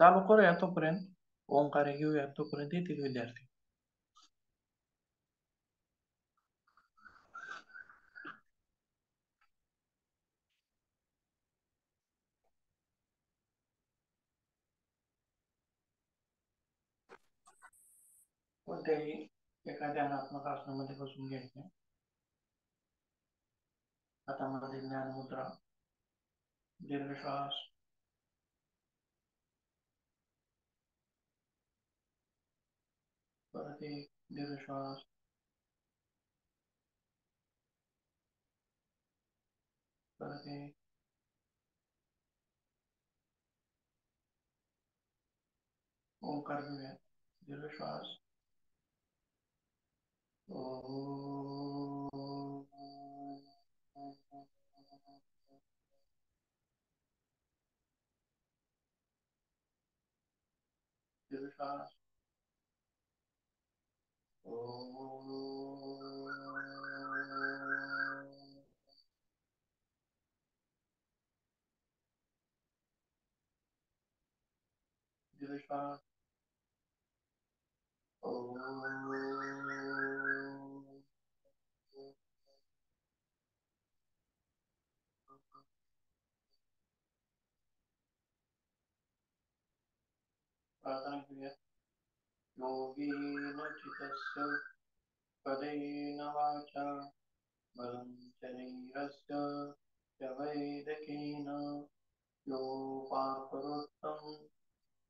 चालू करूया तोपर्यंत. ओंकार घेऊया तोपर्यंत येतील विद्यार्थी. कोणत्याही एका ध्यानात्मक आसनामध्ये बसून घ्यायचे. हातामध्ये ज्ञान मुद्रा, दीर्घ श्वास, परत एक दीर्घ श्वास, परत एक, ओंकार घेऊया, दीर्घ श्वास, दीर्घ श्वास, दीर्घ श्वास, प्रार्थना घेऊया. योगेन चित्तस्य पदेन वाचा बलं शरीरस्य च वैदकेन योपाकरोत्तं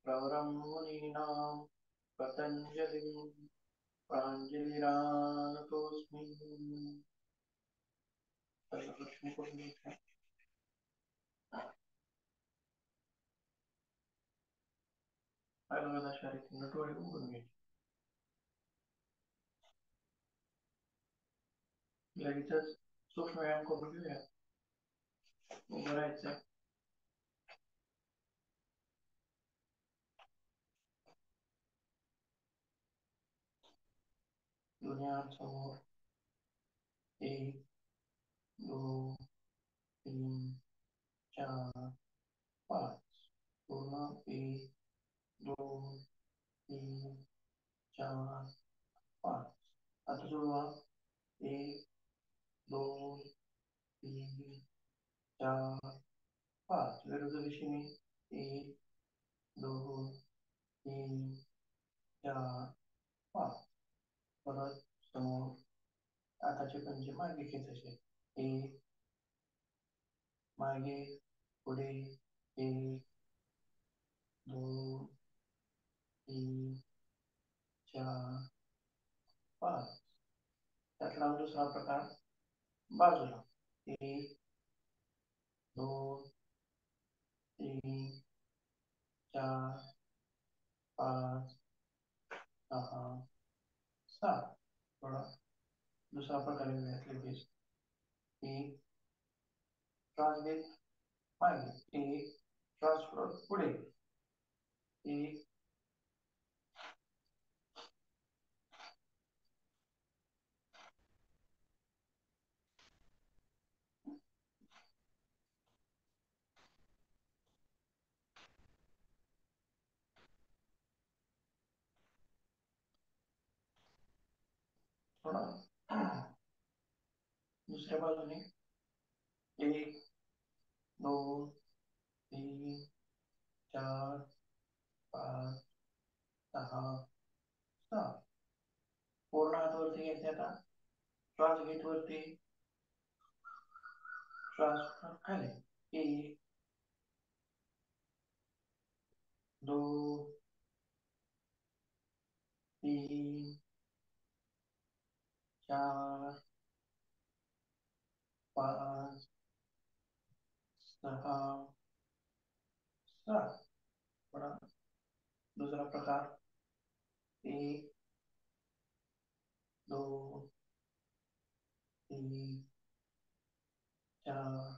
प्रवरं मुनीनां पतञ्जलिं प्राञ्जलिरानतोऽस्मि. सर्वलक्ष्मी करून घ्यायच्या. अलगदाच्या रीतीनं डोळे उघडून घ्यायचे. लगेचच सूक्ष्म व्यायाम करून घेऊया. उभं राहायचं. दोन्ही हात समोर. 1 2 3 4 5. पूर्ण 1 2 3 4 5. आता सुरुवा. 1 2 3 4 5. विरुद्ध दिशेने. 1 2 3 4 5. परत समोर. हाताचे पंजे मागे खेचायचे. 1 मागे पुढे. 1 2 3 4 5. त्यातला दुसरा प्रकार बाजूला. 1 2 3 4 5 6 7. थोडा दुसरा प्रकार घेतले लगेच. 1 श्वास घेत मागे. 1 श्वास पुढे. 1 थोडा दुसऱ्या बाजूने. 1 2 3 4 5 6 7. पूर्ण हात वरती घ्यायचे. आता श्वास घेत वरती. श्वास खाली. 1 2 3 4 5 6 7. थोडा दुसरा प्रकार. 1 2 3 4.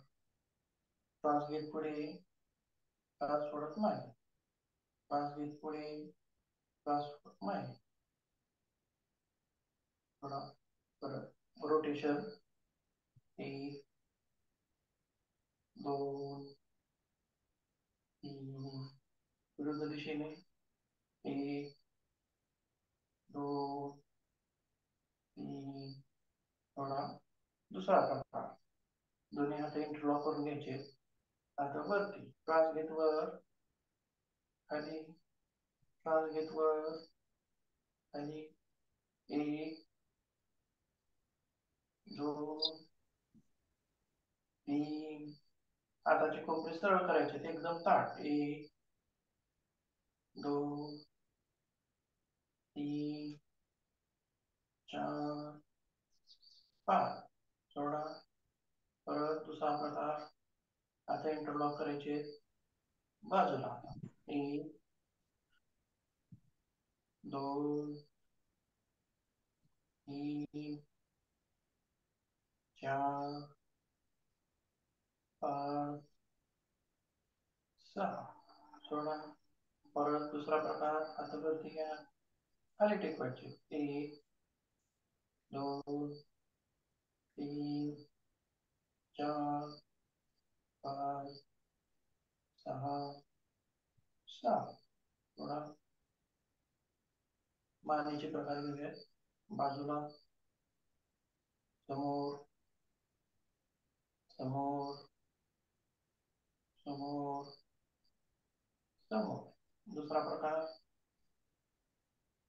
श्वास घेत पुढे. श्वास सोडत मागे. श्वास घेत पुढे. श्वास सोडत मागे. थोडा परत रोटेशन. 1 2 3 विरुद्ध दिशेने 1, 2, 3. थोडा दुसरा प्रकार. दोन्ही हात इंटरलॉक करून घ्यायचे. आता वरती श्वास घेत वर, खाली, श्वास घेत वर, खाली. 1, 2, 3. हाताचे कोपरे सरळ करायचे, एकदम ताठ. 1, 2, 3, 4, 5. सोडा. परत दुसरा प्रकार. आता इंटरलॉक करायचे बाजूला. 1, 2, 3, 4, 5, 6. सोडा. परत दुसरा प्रकार. आता वरती घ्या, खाली टेकवायचे. 1, 2, 3, 4, 5, 6, 7. थोडा मानेचे प्रकार घेऊया. बाजूला, समोर, समोर, समोर, समोर. दुसरा प्रकार.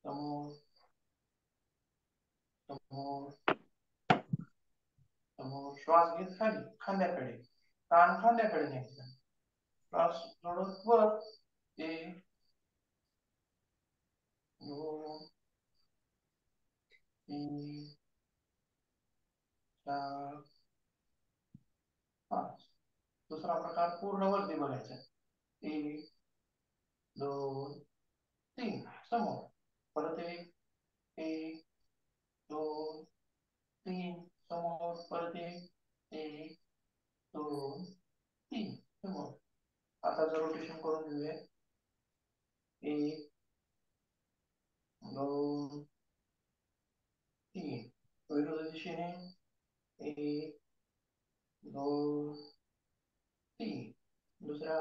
समोर, समोर, समोर. श्वास घेत खाली, खांद्याकडे. कान खांद्याकडे न्यायचा. श्वास सोडत वर. 1, 2, 3, 4, 5. दुसरा प्रकार पूर्ण वरती बघायचा. 1, 2, 3. समोर. परत 1, 1, 2, 3. समोर. परत 1, 1, 2, 3. समोर. आता रोटेशन करून घेऊया. 1, 2, 3. विरुद्ध दिशेने 1, 2, 3. दुसरा.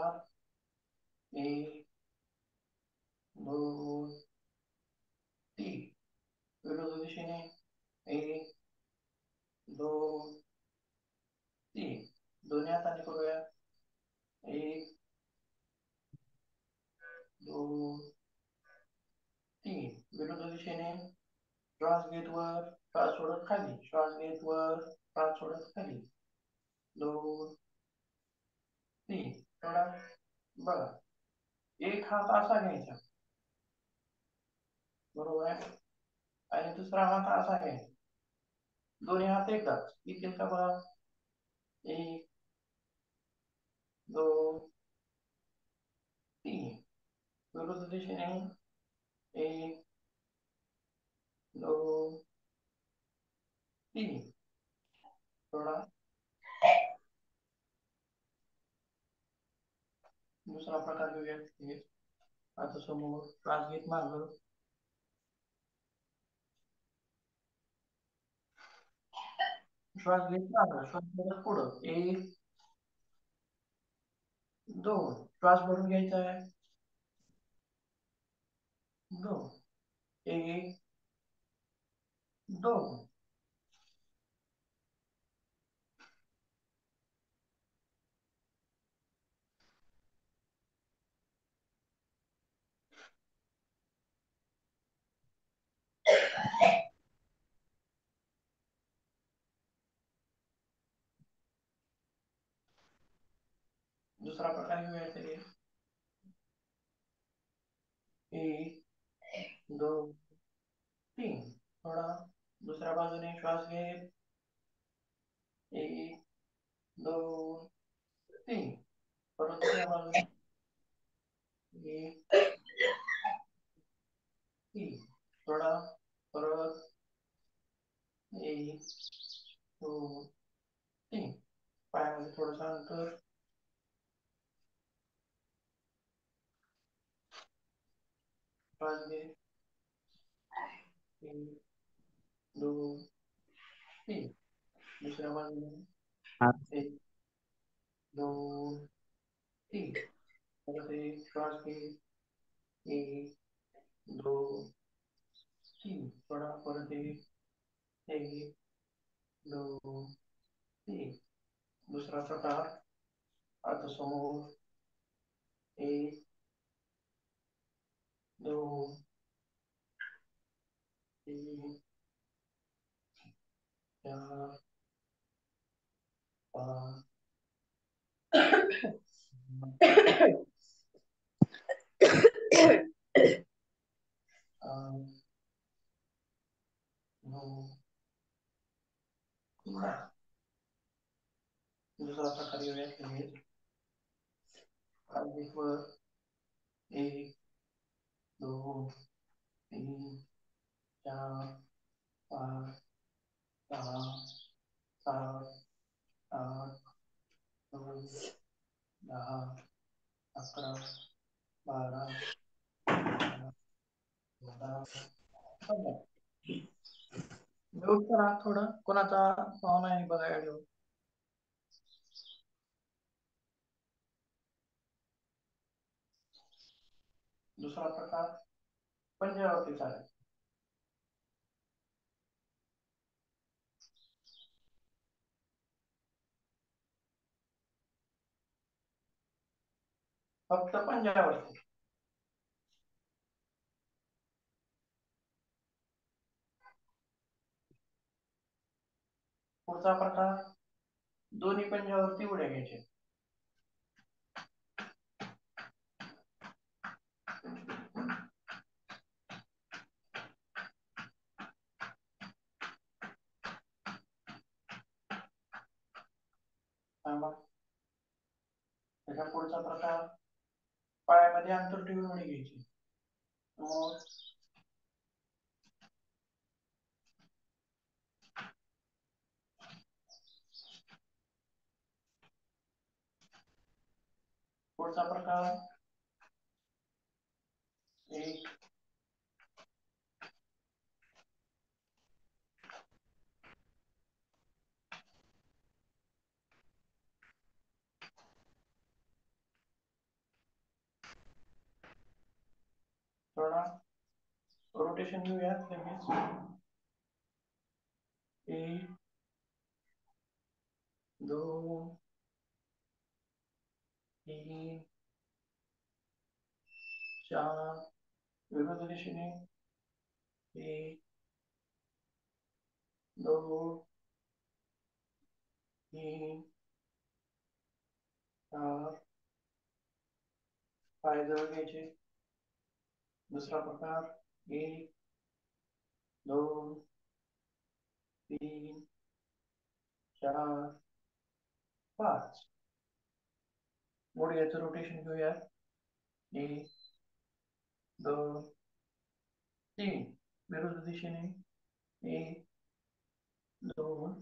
1, 2, 3. विरुद्ध दिशेने 1, 2, 3. दोन्ही हाताने करूया. 1, 2, 3. विरुद्ध दिशेने. श्वास घेत वर, श्वास सोडत खाली. श्वास घेत वर, श्वास सोडत खाली. 2, 3. थोडा बघा. एक हात असा घ्यायचा, बरोबर आहे, आणि दुसरा हात असा घ्यायचा. दोन्ही हात एकदाच येतील का बघा. 1, 2, 3. विरुद्ध दिशेने 1, 2, 3. थोडा दुसरा प्रकार घेऊया. आता समोर श्वास घेत माग, श्वास घेत माग, श्वास घेत पुढं. 1, 2. श्वास भरून घ्यायचा आहे. 2, 1, 2. दुसरा प्रकार घेऊया. 1, 2, 3. थोडा दुसऱ्या बाजूने श्वास घेत. 1, 2, 3. परत दुसऱ्या बाजूने 1, 3. थोडा परत 1, 2, 3. पायामध्ये थोडंसं अंतर. श्वास घे. 1, 2, 3. दुसऱ्या बाजूने 1, 2, 3. परत 1. श्वास घे. एक, दोन, तीन. थोडा परत एक, दोन, तीन. दुसरा प्रकार आता समोर एक, दोन, तीन, चार, पाच, आठ, नऊ, 10. दुसरा प्रकार येऊयात वर एक, दोन, तीन, चार, पाच, सहा, सात, आठ, नऊ, 10, 11, 12, 13, 14. म्यूट करा थोडं, कोणाचा पाहुणा आहे बघा ऑडिओ. दुसरा प्रकार पंजावरती चालेल. फक्त पंजावरती. पुढचा प्रकार दोन्ही पंजावरती उड्या घ्यायचे. त्याच्या पुढचा प्रकार पायामध्ये अंतर ठेवून उडी घ्यायची. मग पुढचा प्रकार एक, थोडा रोटेशन घेऊयात लगेच. एक, दोन, तीन, चार. विरुद्ध दिशेने एक, दोन, तीन, चार. पाय जवळ घ्यायचे. दुसरा प्रकार एक, दोन, तीन, चार, 5. गुडघ्याचं रोटेशन घेऊया. एक, दोन, तीन. विरुद्ध दिशेने एक, दोन,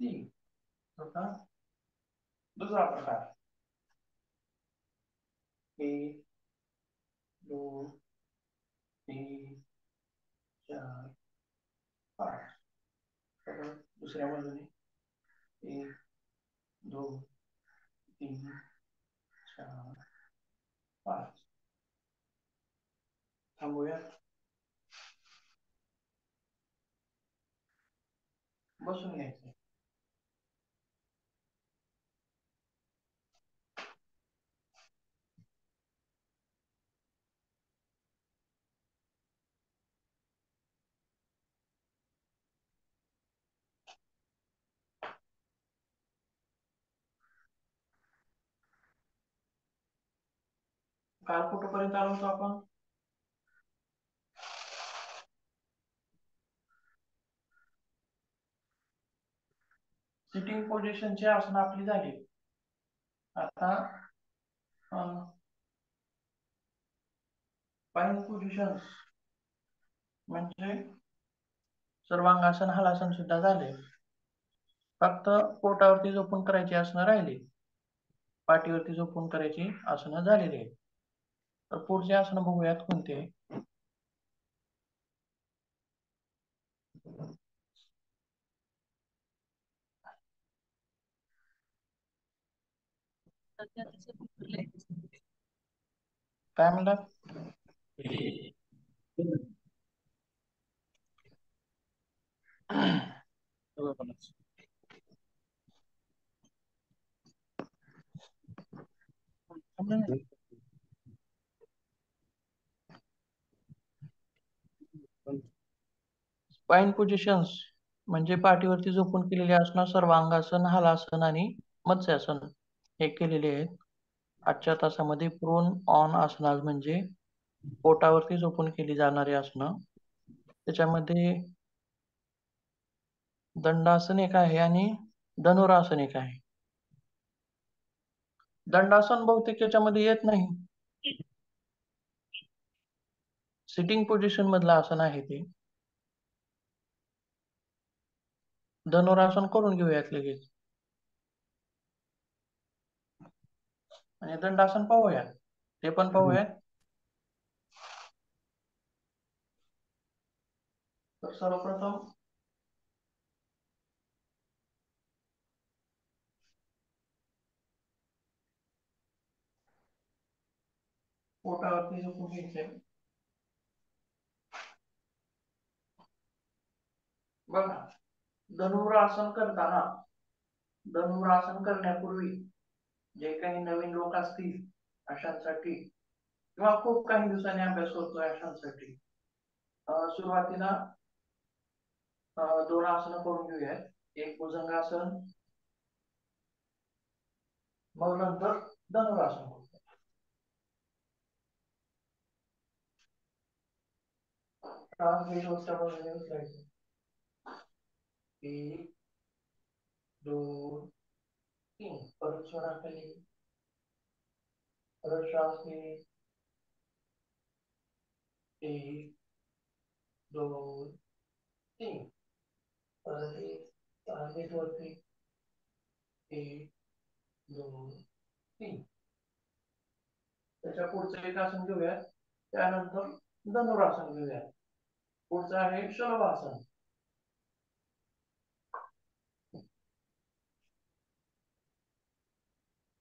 तीन. होता दुसरा प्रकार एक, दोन, तीन, चार, 5. दुसऱ्या बाजूने एक, दोन, तीन, चार, 5. थांबूया. बसून घ्यायचं. काल कुठपर्यंत आलो होतो आपण? सिटिंग पोझिशनची आसनं आपली झाली. आता फाईन पोझिशन म्हणजे सर्वांगासन हलासन सुद्धा झाले. फक्त पोटावरती झोपून करायची आसनं राहिली. पाठीवरती झोपून करायची आसनं झालेली आहे. तर पुढची आसनं बघूयात कोणते. काय म्हणतात? स्पाइन पोझिशन्स म्हणजे पाठीवरती झोपून केलेले आसन, सर्वांगासन, हलासन आणि मत्स्यासन हे केलेले आहेत. आजच्या तासामध्ये प्रोन ऑन आसनास म्हणजे पोटावरती झोपून केली जाणारी आसनं. त्याच्यामध्ये दंडासन एक आहे आणि धनुरासन एक आहे. दंडासन बहुतेक याच्यामध्ये येत नाही. सिटिंग पोझिशन मधलं आसन आहे ते. धनुरासन करून घेऊयात लगेच आणि दंडासन पाहूयात, ते पण पाहूयात. तर सर्वप्रथम पोटावरती झोपून घ्यायचंय. बघा, धनुरासन करताना, धनुरासन करण्यापूर्वी जे काही नवीन लोक असतील अशांसाठी किंवा खूप काही दिवसांनी अभ्यास करतोय अशांसाठी सुरुवातीला दोन आसनं करून घेऊयात. एक भुजंगासन, मग नंतर धनुरासन. श्वास घेत वरच्या बाजूने उचलायचं. 1 2 3. परत सोडा खाली. परत श्वास घे. 1 2 3. परत एक श्वास घेत वरती. 1 2 3. त्याच्या पुढचं एक आसन घेऊयात. त्यानंतर धनुरासन घेऊयात. पुढचं आहे शलभासन.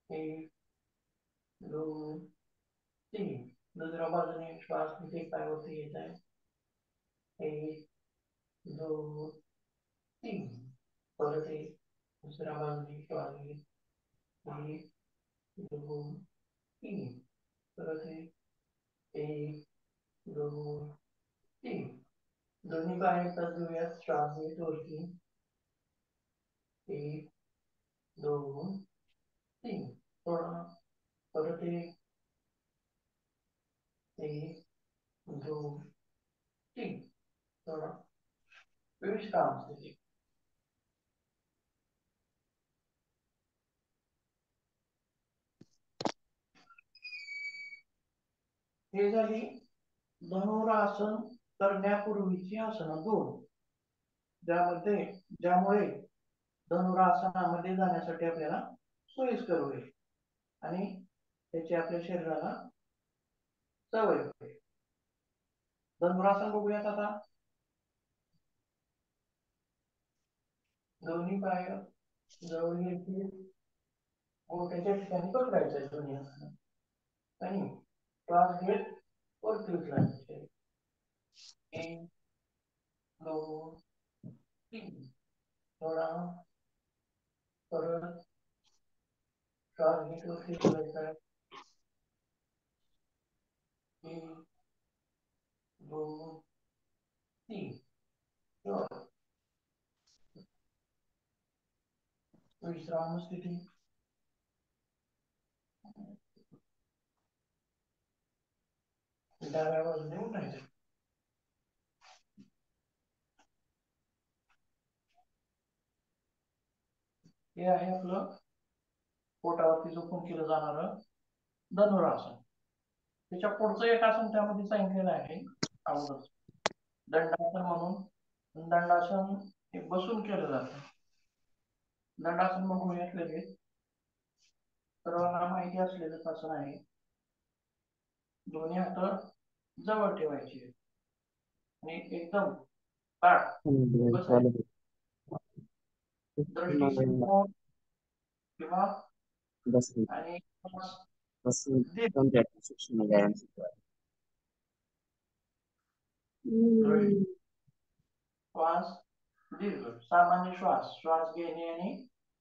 1 2 3. दुसऱ्या बाजूने श्वास किती पायावरती येत आहे. 1 2 3. परत एक दुसऱ्या बाजूने श्वास घेत. 1 2 3. परत एक 2 3. दोन्ही पाय एकदाच घेऊयात. श्वास घेत वरती. 1 2 3. थोडा परत 1 2 3. थोडा विश्राम स्थिती. हे झाली धनुरासन करण्यापूर्वीची आसनं 2, ज्यामुळे धनुरासनामध्ये जाण्यासाठी आपल्याला सोयीस्कर होईल आणि त्याची आपल्या शरीराला सवय होईल. धनुरासन बघूयात आता. दोन्ही पाय जवळ घ्यायचे, बोटाच्या ठिकाणी पकडायचे दोन्ही आसन आणि श्वास घेत वरती उचलायचे. 1 2 3. थोडा परत श्वास घेत वरती उचलायचा. 1 2 3. विश्राम स्थिती. डाव्या बाजूने उठायचे. हे आहे आपलं पोटावरती झोपून केलं जाणारं धनुरासन. त्याच्या पुढचं एक आसन त्यामध्ये सांगितलेलं आहे अगोदर, दंडासन म्हणून. दंडासन हे बसून केलं जातं. दंडासन बघूयात लगेच. सर्वांना माहिती असलेलं आसन आहे. दोन्ही हात जवळ ठेवायचे आणि एकदम ताठ बसायचे. दृष्टीक्षेप किंवा आणि श्वास दीर्घ, सामान्य श्वास घेणे आणि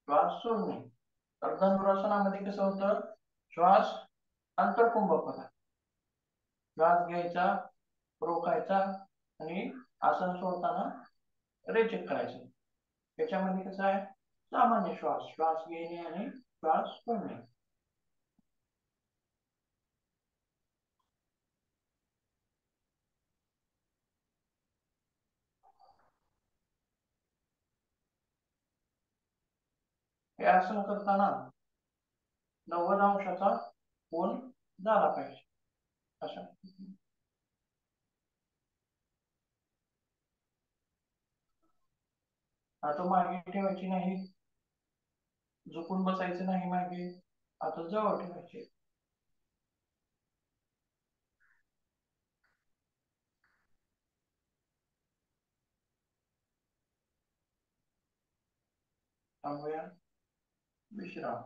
श्वास सोडणे. तर धनुरासनामध्ये कसं होतं, श्वास अंतर्कुंभकता, श्वास घ्यायचा, रोखायचा आणि आसन सोडताना रेचक करायचं. त्याच्यामध्ये कसं आहे, सामान्य श्वास घेणे आणि श्वास सोडणे. हे आसन करताना 90 अंशाचा कोन झाला पाहिजे. अशा आता मागे ठेवायची नाही, झुकून बसायचं नाही मागे, आता जवळ ठेवायचे. थांबूया, विश्राम.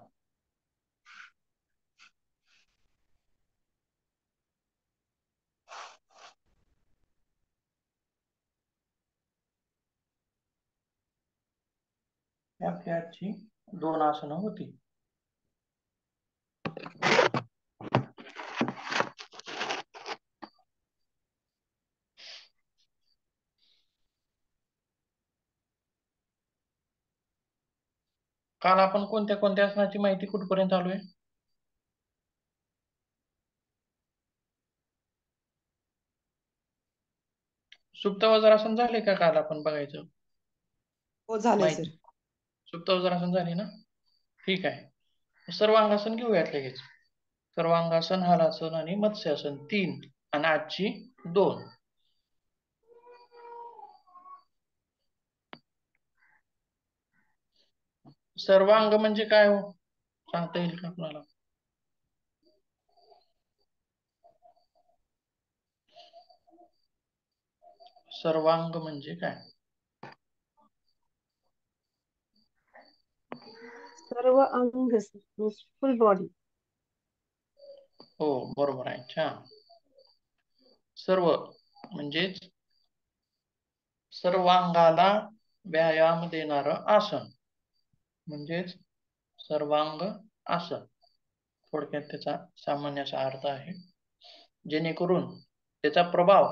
आपली आजची 2 आसनं होती. काल आपण कोणत्या कोणत्या आसनाची माहिती कुठपर्यंत आलोय? सुप्त वज्रासन झाले का काल आपण बघायचं? हो झाले सर. माहिती सुप्त वज्रासन झाले ना? ठीक आहे. सर्वांगासन घेऊयात लगेच. सर्वांगासन, हलासन आणि मत्स्यासन 3 आणि आजची 2. सर्वांग म्हणजे काय हो, सांगता येईल का आपल्याला? सर्वांग म्हणजे काय? सर्व अंग, फुल बॉडी. हो बरोबर आहे, छान. सर्व म्हणजेच सर्वांगाला व्यायाम देणारं आसन म्हणजेच सर्वांग आसन. थोडक्यात त्याचा सामान्य असा अर्थ आहे, जेणेकरून त्याचा प्रभाव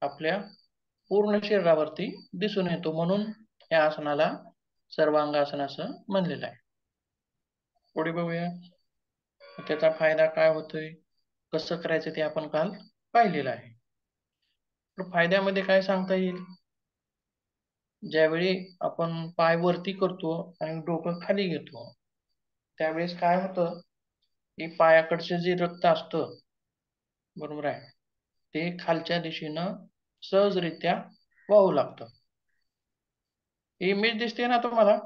आपल्या पूर्ण शरीरावरती दिसून येतो, म्हणून या आसनाला सर्वांगासन असं म्हणलेलं आहे. पुढे बघूया त्याचा फायदा काय होतोय, कसं करायचं ते आपण काल पाहिलेलं आहे. तर फायद्यामध्ये काय सांगता येईल, ज्यावेळी आपण पाय वरती करतो आणि डोकं खाली घेतो, त्यावेळेस काय होतं की पायाकडचे जे रक्त असतं, बरोबर आहे, ते खालच्या दिशेनं सहजरित्या वाहू लागतं. इमेज दिसते ना तुम्हाला?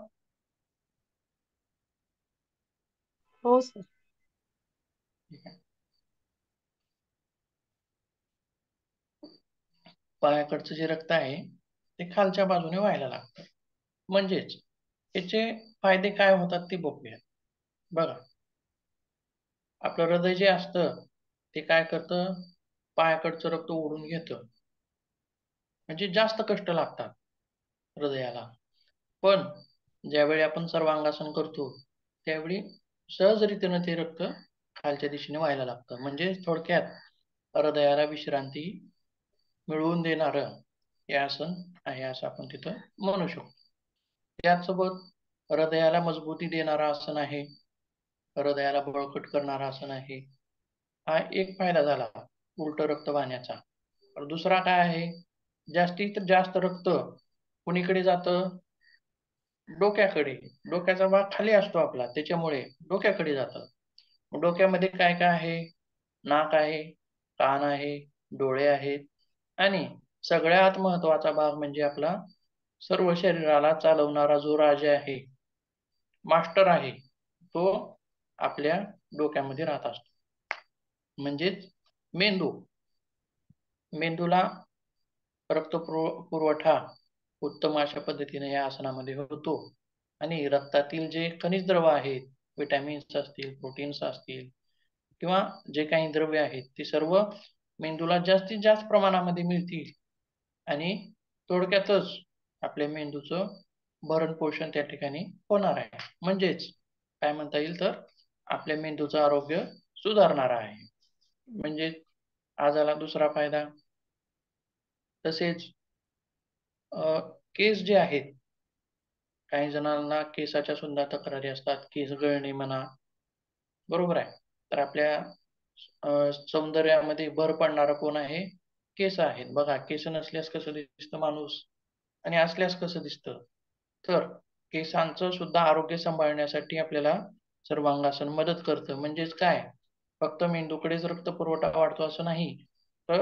हो सर. पायाकडचं जे रक्त आहे ते खालच्या बाजूने व्हायला लागतं. म्हणजेच याचे फायदे काय होतात ते बघूया. बघा, आपलं हृदय जे असतं ते काय करतं, पायाकडचं रक्त ओढून घेतं, म्हणजे जास्त कष्ट लागतात हृदयाला. पण ज्यावेळी आपण सर्वांगासन करतो त्यावेळी सहजरित्यानं ते रक्त खालच्या दिशेने व्हायला लागतं. म्हणजे थोडक्यात हृदयाला विश्रांती मिळवून देणारं हे आसन आहे असं आपण तिथं म्हणू शकतो. त्याचसोबत हृदयाला मजबूती देणारं आसन आहे, हृदयाला बळकट करणारं आसन आहे. हा एक फायदा झाला उलट रक्त वाहण्याचा. दुसरा काय आहे, जास्तीत जास्त रक्त कुणीकडे जातं, डोक्याकडे. डोक्याचा भाग खाली असतो आपला, त्याच्यामुळे डोक्याकडे जातं. डोक्यामध्ये काय काय आहे, नाक आहे, कान आहे, डोळे आहेत आणि सगळ्यात महत्वाचा भाग म्हणजे आपला सर्व शरीराला चालवणारा जो राजा आहे, मास्टर आहे, तो आपल्या डोक्यामध्ये राहत असतो. म्हणजेच मेंदू. मेंदूला रक्त पुरवठा उत्तम अशा पद्धतीने या आसनामध्ये होतो आणि रक्तातील जे खनिज द्रव आहेत, विटॅमिन्स असतील, प्रोटीन्स असतील किंवा जे काही द्रव्य आहेत, ते सर्व मेंदूला जास्तीत जास्त प्रमाणामध्ये मिळतील आणि थोडक्यातच आपल्या मेंदूचं भरण पोषण त्या ठिकाणी होणार आहे. म्हणजेच काय म्हणता येईल तर आपल्या मेंदूचं आरोग्य सुधारणार आहे. म्हणजे हा झाला दुसरा फायदा. तसेच केस जे आहेत, काही जणांना केसाच्या सुद्धा तक्रारी असतात, केस गळणे म्हणा, बरोबर आहे. तर आपल्या सौंदर्यामध्ये भर पडणारं कोण आहे? केस आहेत. बघा, केस नसल्यास कसं दिसतं माणूस आणि असल्यास कसं दिसतं. तर केसांचं सुद्धा आरोग्य सांभाळण्यासाठी आपल्याला सर्वांगासन मदत करतं. म्हणजेच काय, फक्त मेंदूकडेच रक्तपुरवठा वाढतो असं नाही, तर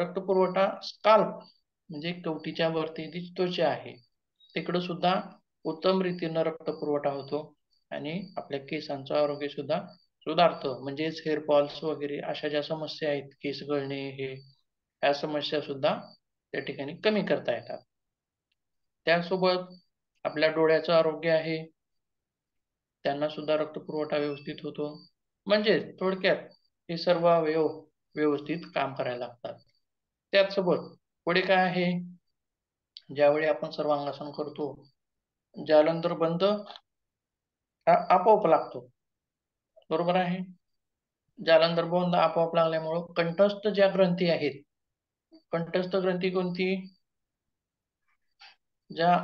रक्तपुरवठा स्काल्प म्हणजे कवटीच्या वरती जी त्वचा आहे तिकडं सुद्धा उत्तम रीतीनं रक्तपुरवठा होतो आणि आपल्या केसांचं आरोग्य सुद्धा सुधारतं. म्हणजेच हेअर फॉल्स वगैरे अशा ज्या समस्या आहेत, केस गळणे हे, ह्या समस्या सुद्धा त्या ठिकाणी कमी करता येतात. त्यासोबत आपल्या डोळ्याचं आरोग्य आहे, त्यांना सुद्धा रक्तपुरवठा व्यवस्थित होतो. म्हणजे थोडक्यात हे सर्व अवयव व्यवस्थित काम करायला लागतात. त्याचसोबत पुढे काय आहे, ज्यावेळी आपण सर्वांगासन करतो, जालंधर बंद हा आपोआप लागतो, बरोबर आहे. जालंधर बंद आपोआप लागल्यामुळं कंठस्थ ज्या ग्रंथी आहेत, कंठस्थ ग्रंथी कोणती? ज्या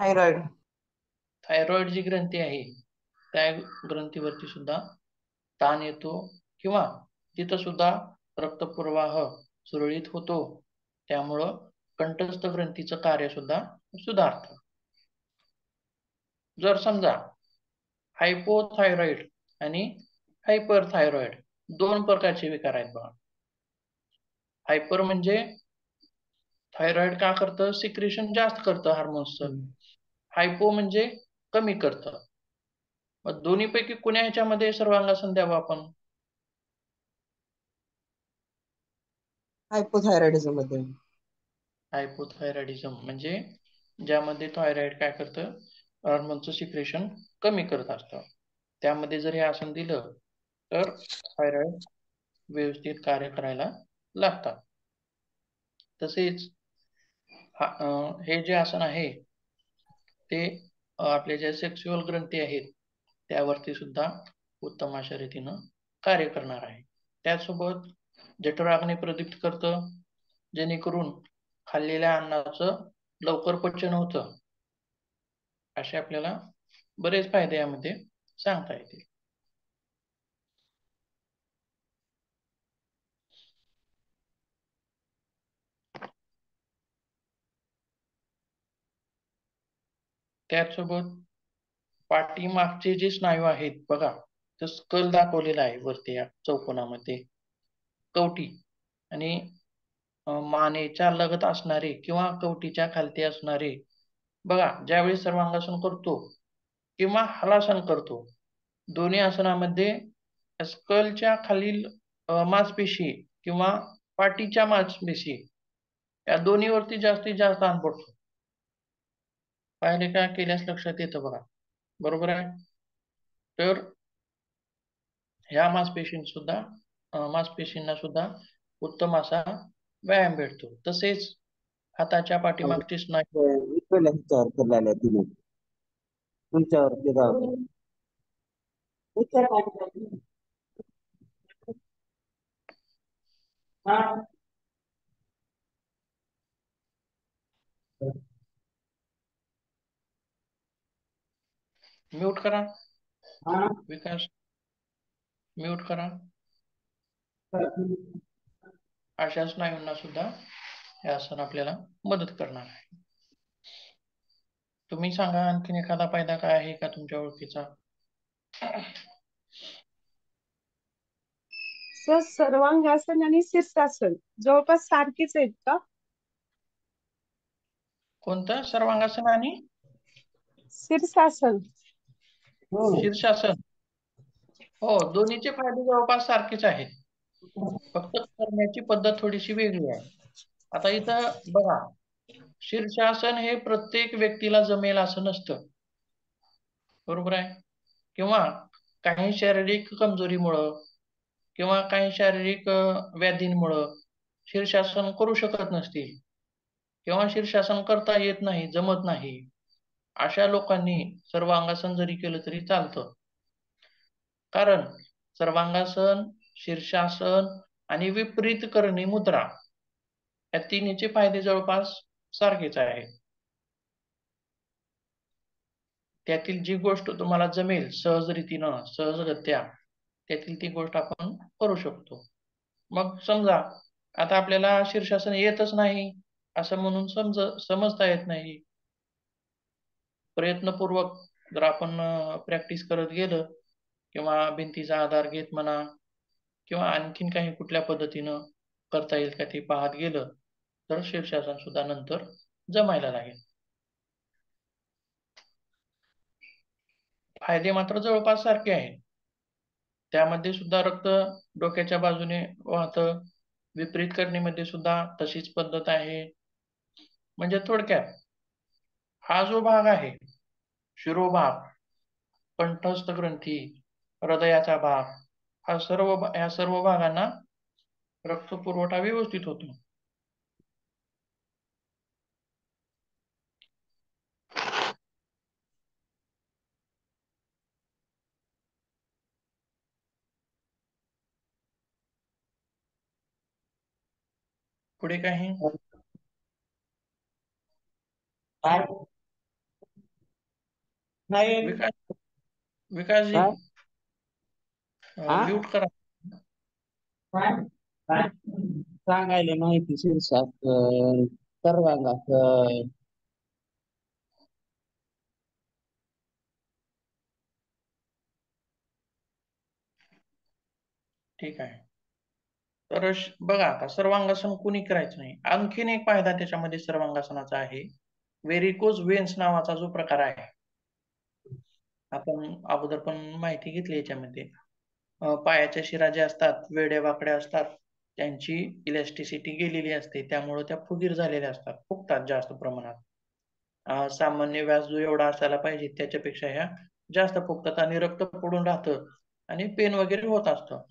थायरॉइड. थायरॉइड जी ग्रंथी आहे त्या ग्रंथीवरती सुद्धा ताण येतो किंवा तिथं सुद्धा रक्तप्रवाह सुरळीत होतो. त्यामुळं कंठस्थ ग्रंथीचं कार्य सुद्धा सुधारतं. जर समजा हायपोथायरॉइड आणि हायपरथायरॉइड दोन प्रकारचे विकार आहेत बघा. हायपर म्हणजे थायरॉइड का करतं? सिक्रेशन जास्त करतं हार्मोन्सचं. हायपो म्हणजे कमी करतं. मग दोन्हीपैकी कुण्या ह्याच्यामध्ये सर्वांगासन द्यावं आपण? हायपोथायरॉइडिझम मध्ये. हायपोथायरॉइडिझम म्हणजे ज्यामध्ये थायरॉइड काय करतं? हार्मोनचं सिक्रेशन कमी करत असतं. त्यामध्ये जर हे आसन दिलं तर थायरॉइड व्यवस्थित कार्य करायला लागतात. तसेच हे जे आसन आहे ते आपले जे सेक्शुअल ग्रंथी आहेत त्यावरती सुद्धा उत्तम अशा रीतीनं कार्य करणार आहे. त्याचसोबत जठराग्नी प्रदीप्त करतं, जेणेकरून खाल्लेल्या अन्नाचं लवकर पचन होतं. असे आपल्याला बरेच फायदे यामध्ये सांगता येतील. त्याचसोबत पाठीमागचे जे स्नायू आहेत बघा, तर स्कल दाखवलेला आहे वरती या चौकोनामध्ये, कवटी आणि मानेच्या लगत असणारे किंवा कवटीच्या खालती असणारे, बघा ज्यावेळी सर्वांगासन करतो किंवा हलासन करतो, दोन्ही आसनामध्ये स्कलच्या खालील मांसपेशी किंवा पाठीच्या मांसपेशी या दोन्हीवरती जास्तीत जास्त ताण पडतो. पाहिले का? केल्यास लक्षात येतं बघा, बरोबर आहे. तर ह्या मांसपेशींना सुद्धा उत्तम असा व्यायाम भेटतो. तसेच हाताच्या पाठीमागचे स्नायू म्यूट करा, विकास म्यूट करा. अशा स्नायूंना सुद्धा हे आसन आपल्याला मदत करणार आहे. तुम्ही सांगा आणखीन एखादा फायदा काय आहे का तुमच्या ओळखीचा? सर, सर्वांगासन आणि शीर्षासन जवळपास सारखीच आहेत का? कोणतं? सर्वांगासन आणि शीर्षासन. शीर्षासन? हो, दोन्हीचे फायदे जवळपास सारखेच आहेत, फक्त करण्याची पद्धत थोडीशी वेगळी आहे. आता इथं बघा, शीर्षासन हे प्रत्येक व्यक्तीला जमेल असं नसतं, बरोबर आहे. किंवा काही शारीरिक कमजोरीमुळं किंवा काही शारीरिक व्याधींमुळं शीर्षासन करू शकत नसतील किंवा शीर्षासन करता येत नाही, जमत नाही, अशा लोकांनी सर्वांगासन जरी केलं तरी चालतं. कारण सर्वांगासन, शीर्षासन आणि विपरीत करणी मुद्रा या तिन्हीचे फायदे जवळपास सारखेच आहेत. त्यातील जी गोष्ट तुम्हाला जमेल सहजरीतीनं, सहजगत्या, त्यातील ती गोष्ट आपण करू शकतो. मग समजा आता आपल्याला शीर्षासन येतच नाही असं म्हणून समजता येत नाही. प्रयत्नपूर्वक जर आपण प्रॅक्टिस करत गेलं किंवा भिंतीचा आधार घेत म्हणा किंवा आणखीन काही कुठल्या पद्धतीनं करता येईल का ते पाहत गेलं तर शीर्षासन सुद्धा नंतर जमायला लागेल. फायदे मात्र जवळपास सारखे आहेत. त्यामध्ये सुद्धा रक्त डोक्याच्या बाजूने वाहतं. विपरीत करणीमध्ये सुद्धा तशीच पद्धत आहे. म्हणजे थोडक्यात हा जो भाग आहे, शिरोभाग, कंठस्थ ग्रंथी, हृदयाचा भाग, या सर्व भागांना रक्त पुरवठा व्यवस्थित होतो. पुढे काही काय नाही विकास विकासजी काय हा म्यूट करा. काय काय सांगायला माहिती शीर्षासन सर्वांगासन ठीक आहे. तर बघा आता सर्वांगासन कुणी करायचं नाही. आणखीन एक फायदा त्याच्यामध्ये सर्वांगासनाचा आहे. व्हेरिकोज वेन्स नावाचा जो प्रकार आहे, आपण अगोदर पण माहिती घेतली याच्यामध्ये. पायाच्या शिरा ज्या असतात वेड्या वाकड्या असतात, त्यांची इलॅस्टिसिटी गेलेली असते, त्यामुळे त्या फुगीर झालेल्या असतात, फुगतात जास्त प्रमाणात. सामान्य व्यास जो एवढा असायला पाहिजे त्याच्यापेक्षा ह्या जास्त फुगतात आणि रक्त पडून राहतं आणि पेन वगैरे होत असतं.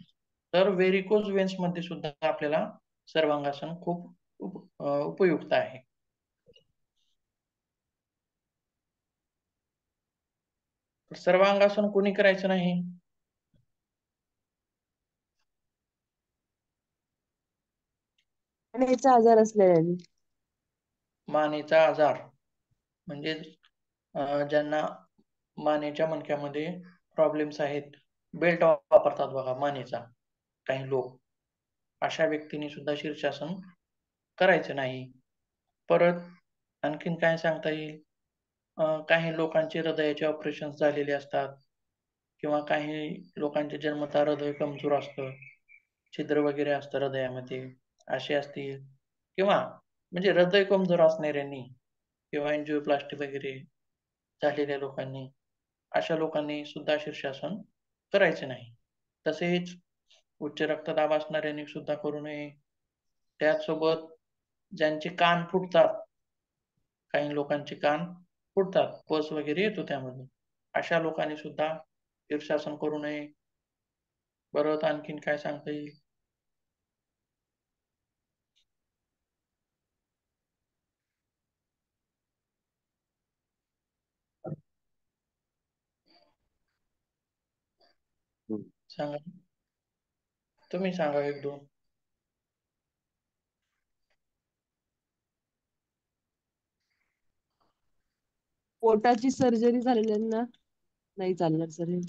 तर व्हेरिकोज वेन्स मध्ये सुद्धा आपल्याला सर्वांगासन खूप उपयुक्त आहे. सर्वांगासन कोणी करायचं नाही. मानेचा आजार असलेल्याने. मानेचा आजार म्हणजे ज्यांना मानेच्या मणक्यामध्ये प्रॉब्लेम्स आहेत, बेल्ट वापरतात बघा मानेचा काही लोक, अशा व्यक्तींनी सुद्धा शीर्षासन करायचं नाही. परत आणखीन काय सांगता येईल, काही लोकांचे हृदयाचे ऑपरेशन झालेले असतात किंवा काही लोकांचे जन्मतः हृदय कमजोर असतं, छिद्र वगैरे असतं हृदयामध्ये, असे असतील किंवा म्हणजे हृदय कमजोर असणाऱ्यांनी किंवा एन्जिओप्लास्टी वगैरे झालेल्या लोकांनी, अशा लोकांनी सुद्धा शीर्षासन करायचे नाही. तसेच उच्च रक्तदाब असणाऱ्यांनी सुद्धा करू नये. त्याचसोबत ज्यांचे कान फुटतात, काही लोकांचे कान फुटतात, पस वगैरे येतो त्यामध्ये, अशा लोकांनी सुद्धा शीर्षासन करू नये. परत आणखीन काय सांगता येईल, सांगा, तुम्ही सांगा एक दोन. पोटाची सर्जरी झालेल्यांना नाही चालणार सर हे.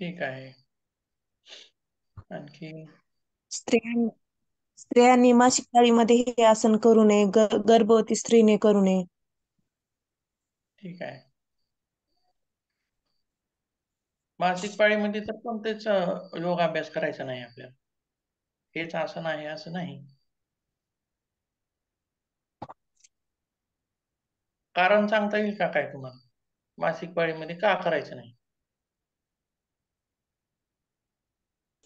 ठीक आहे. आणखी स्त्रियां स्त्रियांनी मासिक पाळीमध्ये हे आसन करू नये, गर्भवती स्त्रीने करू नये. ठीक आहे. मासिक पाळीमध्ये तर कोणतेच योगाभ्यास करायचा नाही आपल्याला. हेच आसन आहे असं नाही. कारण सांगता येईल का काय तुम्हाला, मासिक पाळीमध्ये का करायचं नाही?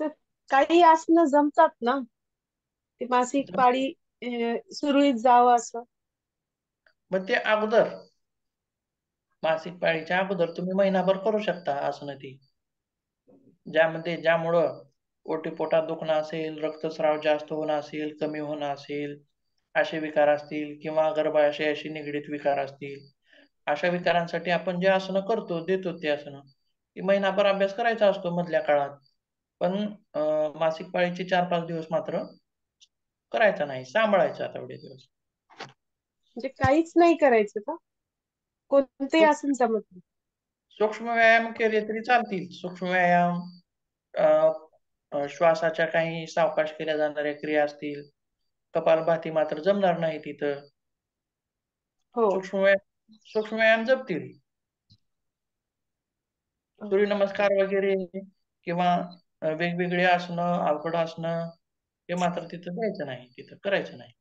तर काही आसनं जमतात ना, ते मासिक पाळी सुरळीत जावं असं. मग ते अगोदर मासिक पाळीच्या अगोदर तुम्ही महिनाभर करू शकता आसनं ती, ज्यामुळं ओटीपोटात दुखणं असेल, रक्तस्राव जास्त होणं असेल, कमी होणं असेल, असे विकार असतील किंवा गर्भाशयाशी निगडीत विकार असतील, अशा विकारांसाठी आपण जे आसनं करतो, देतो ते आसनं, ती महिनाभर अभ्यास करायचा असतो मधल्या काळात. पण मासिक पाळीचे 4-5 दिवस मात्र करायचा नाही, सांभाळायचा तेवढे दिवस. म्हणजे काहीच नाही करायचं का? कोणतेही आसन जमत नाही? सूक्ष्म व्यायाम केले तरी चालतील. सूक्ष्म व्यायाम, श्वासाच्या काही सावकाश केल्या जाणाऱ्या क्रिया असतील, कपालभाती मात्र जमणार नाही तिथं. हो. सूक्ष्म व्यायाम जमतील. सूर्यनमस्कार वगैरे किंवा वेगवेगळे आसनं, अवघड आसनं हे मात्र तिथं द्यायचं नाही, तिथं करायचं नाही.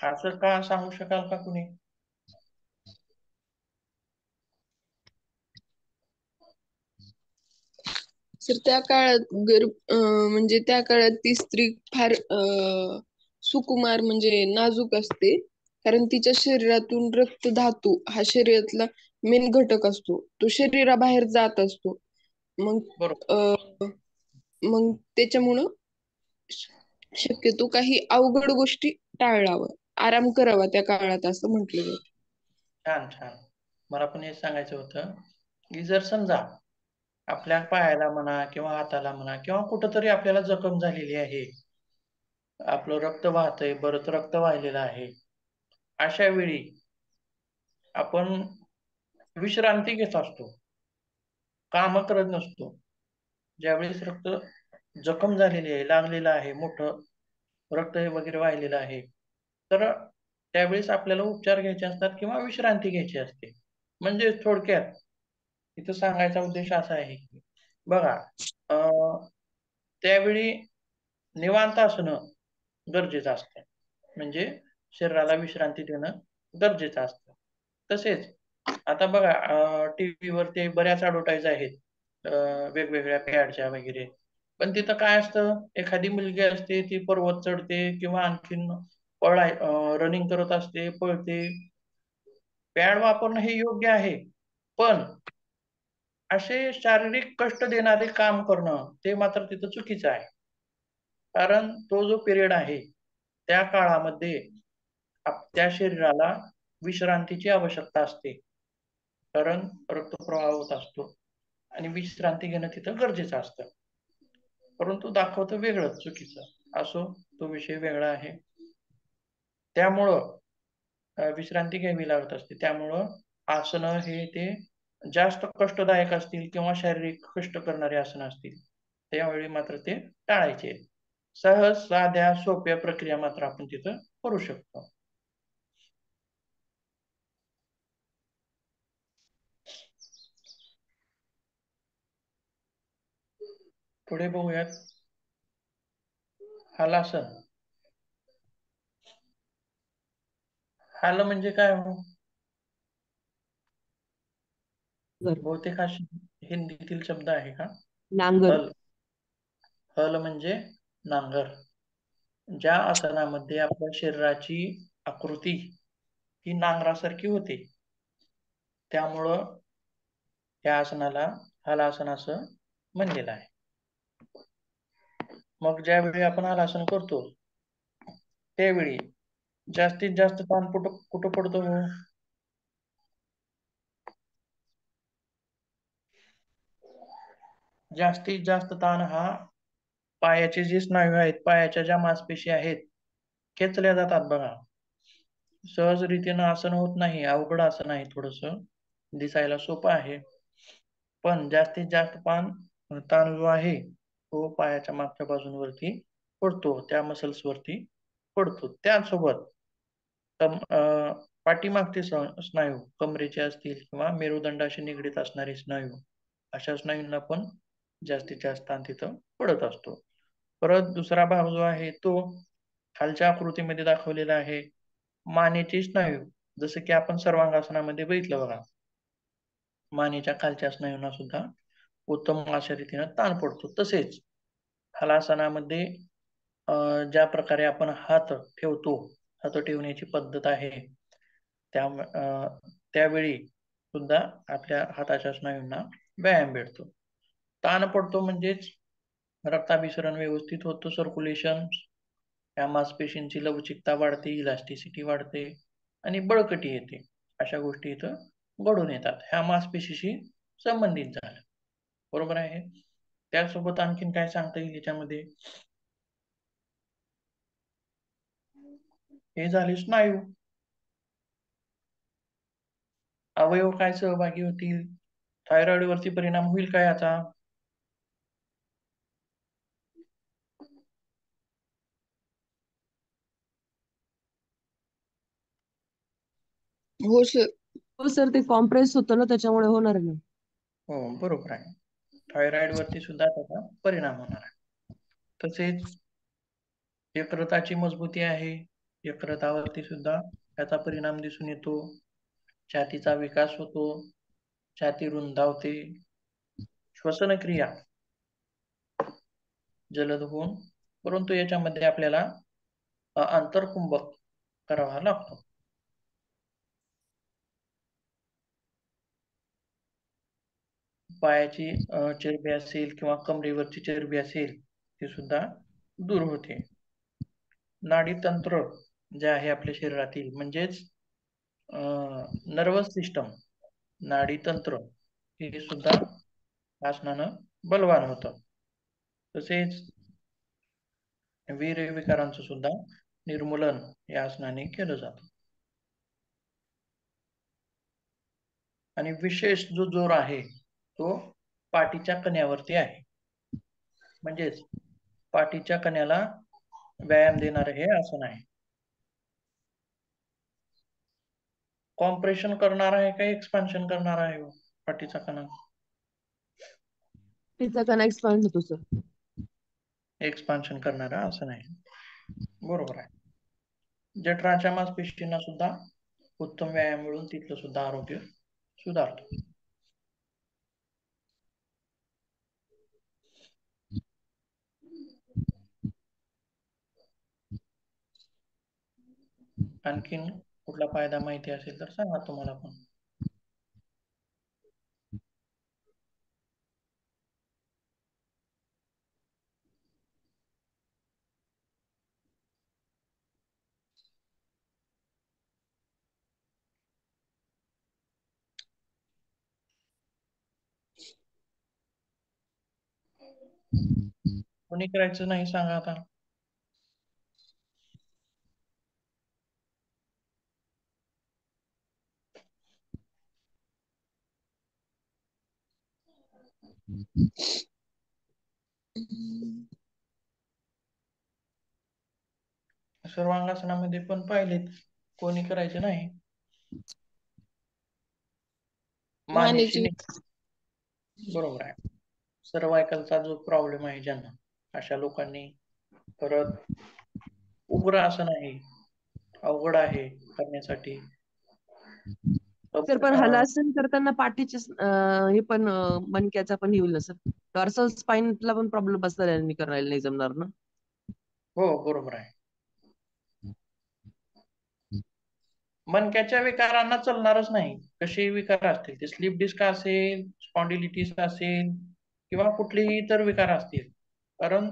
असं का सांगू शकाल का कुणी? सर त्या काळात म्हणजे त्या काळात ती स्त्री फार सुकुमार म्हणजे नाजूक असते, कारण तिच्या शरीरातून रक्त धातू हा शरीरातला मेन घटक असतो, तो शरीराबाहेर जात असतो. मग बरोबर. मग त्याच्यामुळं शक्यतो काही अवघड गोष्टी टाळावं, आराम करावा त्या काळात, असं म्हटलं जातं. छान छान. मला पण हे सांगायचं होतं की जर समजा आपल्या पायाला म्हणा किंवा हाताला म्हणा किंवा कुठंतरी आपल्याला जखम झालेली आहे, आपलं रक्त वाहतंय, बरंच रक्त वाहिलेलं आहे, अशा वेळी आपण विश्रांती घेत असतो, काम करत नसतो. ज्यावेळेस रक्त जखम झालेली आहे, लागलेलं आहे, मोठं रक्त वगैरे वाहिलेलं आहे, तर त्यावेळेस आपल्याला उपचार घ्यायचे असतात किंवा विश्रांती घ्यायची असते. म्हणजे थोडक्यात इथं सांगायचा उद्देश असा आहे की बघा, त्यावेळी निवांत असणं गरजेचं असतं. म्हणजे शरीराला विश्रांती देणं गरजेचं असतं. तसेच आता बघा, टीव्हीवर ते बऱ्याच ॲडव्हर्टाइज आहेत वेगवेगळ्या पॅडच्या वगैरे. पण तिथं काय असतं, एखादी मुलगी असते ती पर्वत चढते किंवा आणखीन रनिंग करत असते, पळते. पॅड वापरणं हे योग्य आहे, पण असे शारीरिक कष्ट देणारे काम करणं ते मात्र तिथं चुकीचं आहे. कारण तो जो पिरियड आहे त्या काळामध्ये त्या शरीराला विश्रांतीची आवश्यकता असते. कारण रक्तप्रवाह होत असतो आणि विश्रांती घेणं तिथं गरजेचं असतं. परंतु दाखवतं वेगळंच, चुकीचं. असो, तो विषय वेगळा आहे. त्यामुळं विश्रांती घ्यावी लागत असते. त्यामुळं आसनं हे ते जास्त कष्टदायक असतील किंवा शारीरिक कष्ट करणारे आसनं असतील, त्यावेळी मात्र ते टाळायचे. सहज, साध्या, सोप्या प्रक्रिया मात्र आपण तिथं करू शकतो. पुढे बघूयात. हलासन. हाल म्हणजे काय हो? बहुतेक हा हिंदीतील शब्द आहे का? नांगर. हल. हल म्हणजे नांगर. ज्या आसनामध्ये आपल्या शरीराची आकृती ही नांगरासारखी होते, त्यामुळं त्या आसनाला हलासन असं म्हणलेलं आहे. मग ज्यावेळी आपण हलासन करतो त्यावेळी जास्तीत जास्त ताण कुठं पडतो? जास्तीत जास्त ताण हा पायाचे जे स्नायू आहेत, पायाच्या ज्या मासपेशी आहेत, खेचल्या जातात बघा. सहजरीतीनं आसन होत नाही, अवघड आसन आहे, थोडंसं दिसायला सोपं आहे, पण जास्तीत जास्त ताण जो आहे तो पायाच्या मागच्या बाजूंवरती पडतो, त्या मसल्स वरती पडतो. त्यासोबत पाठीमागचे स्नायू, कमरेचे असतील किंवा मेरुदंडाशी निगडीत असणारे स्नायू, अशा स्नायूंना पण जास्तीत जास्त ताण तिथं पडत असतो. परत दुसरा भाग जो आहे तो खालच्या आकृतीमध्ये दाखवलेला आहे, मानेचे स्नायू. जसं की आपण सर्वांगासनामध्ये बघितलं बघा, मानेच्या खालच्या स्नायूंना सुद्धा उत्तम अशा रीतीनं ताण पडतो. तसेच हलासनामध्ये ज्या प्रकारे आपण हात ठेवतो, हात ठेवण्याची पद्धत आहे, त्यावेळी सुद्धा आपल्या हाताच्या स्नायूंना व्यायाम भेटतो. ताण पडतो म्हणजेच रक्ताभिसरण व्यवस्थित होतं, सर्क्युलेशन, या मासपेशींची लवचिकता वाढते, इलास्टिसिटी वाढते आणि बळकटी येते. अशा गोष्टी इथं घडून येतात. ह्या मासपेशीशी संबंधित झाल्या. बरोबर आहे. त्यासोबत आणखीन काय सांगता येईल याच्यामध्ये? हे झाले स्नायू. अवयव काय सहभागी होतील? थायरॉइड वरती परिणाम होईल का याचा? हो सर. हो सर, ते कॉम्प्रेस होतं ना, त्याच्यामुळे होणार आहे ना. हो, बरोबर आहे. थायरॉइड वरती सुद्धा त्याचा परिणाम होणार आहे. तसेच यकृताची मजबूती आहे, यकृतावरती सुद्धा त्याचा परिणाम दिसून येतो. छातीचा विकास होतो, छाती रुंदावते, श्वसन क्रिया जलद होऊन, परंतु याच्यामध्ये आपल्याला आंतरकुंभक करावा लागतो. पायाची चरबी असेल किंवा कमरेवरची चरबी असेल ती सुद्धा दूर होते. नाडीतंत्र जे आहे आपल्या शरीरातील, म्हणजेच नर्वस सिस्टम, नाडीतंत्र, हे सुद्धा आसनानं बलवान होतं. तसेच वीर्यविकारांचं सुद्धा निर्मूलन या आसनाने केलं जातं. आणि विशेष जो जोर आहे तो पाठीच्या कण्यावरती आहे. म्हणजेच पाठीच्या कण्याला व्यायाम देणारे हे आसन आहे. कॉम्प्रेशन करणार आहे का एक्सपान्शन करणार आहे पाठीचा कणा? तिचा कणा एक्सपांड होतो सर. एक्सपान्शन करणारा आसन आहे. बरोबर आहे. जठराच्या मासपेशींना सुद्धा उत्तम व्यायाम मिळून तिथलं सुद्धा आरोग्य सुधारतं. आणखीन कुठला फायदा माहिती असेल तर सांगा तुम्हाला पण. कोणी करायचं नाही सांगा आता. सर्वांगासनामध्ये पण पाहिलेत, कोणी करायचे नाही. मानेची बरोबर आहे. सर्वायकलचा जो प्रॉब्लेम आहे ज्यांना, अशा लोकांनी, परत उग्र आसन आहे, अवघड आहे करण्यासाठी. सर पण हलासन करताना पाठीचे हे पण मणक्याचा पण येईल ना सर. डॉर्सल स्पाइनला पण प्रॉब्लेम असणार करायला नाही जमणार ना. हो, बरोबर आहे. मणक्याच्या विकारांना चालणारच नाही. कसे विकार असतील ते, स्लिप डिस्क असेल, स्पॉन्डिलिटिस असेल किंवा कुठलेही इतर विकार असतील, कारण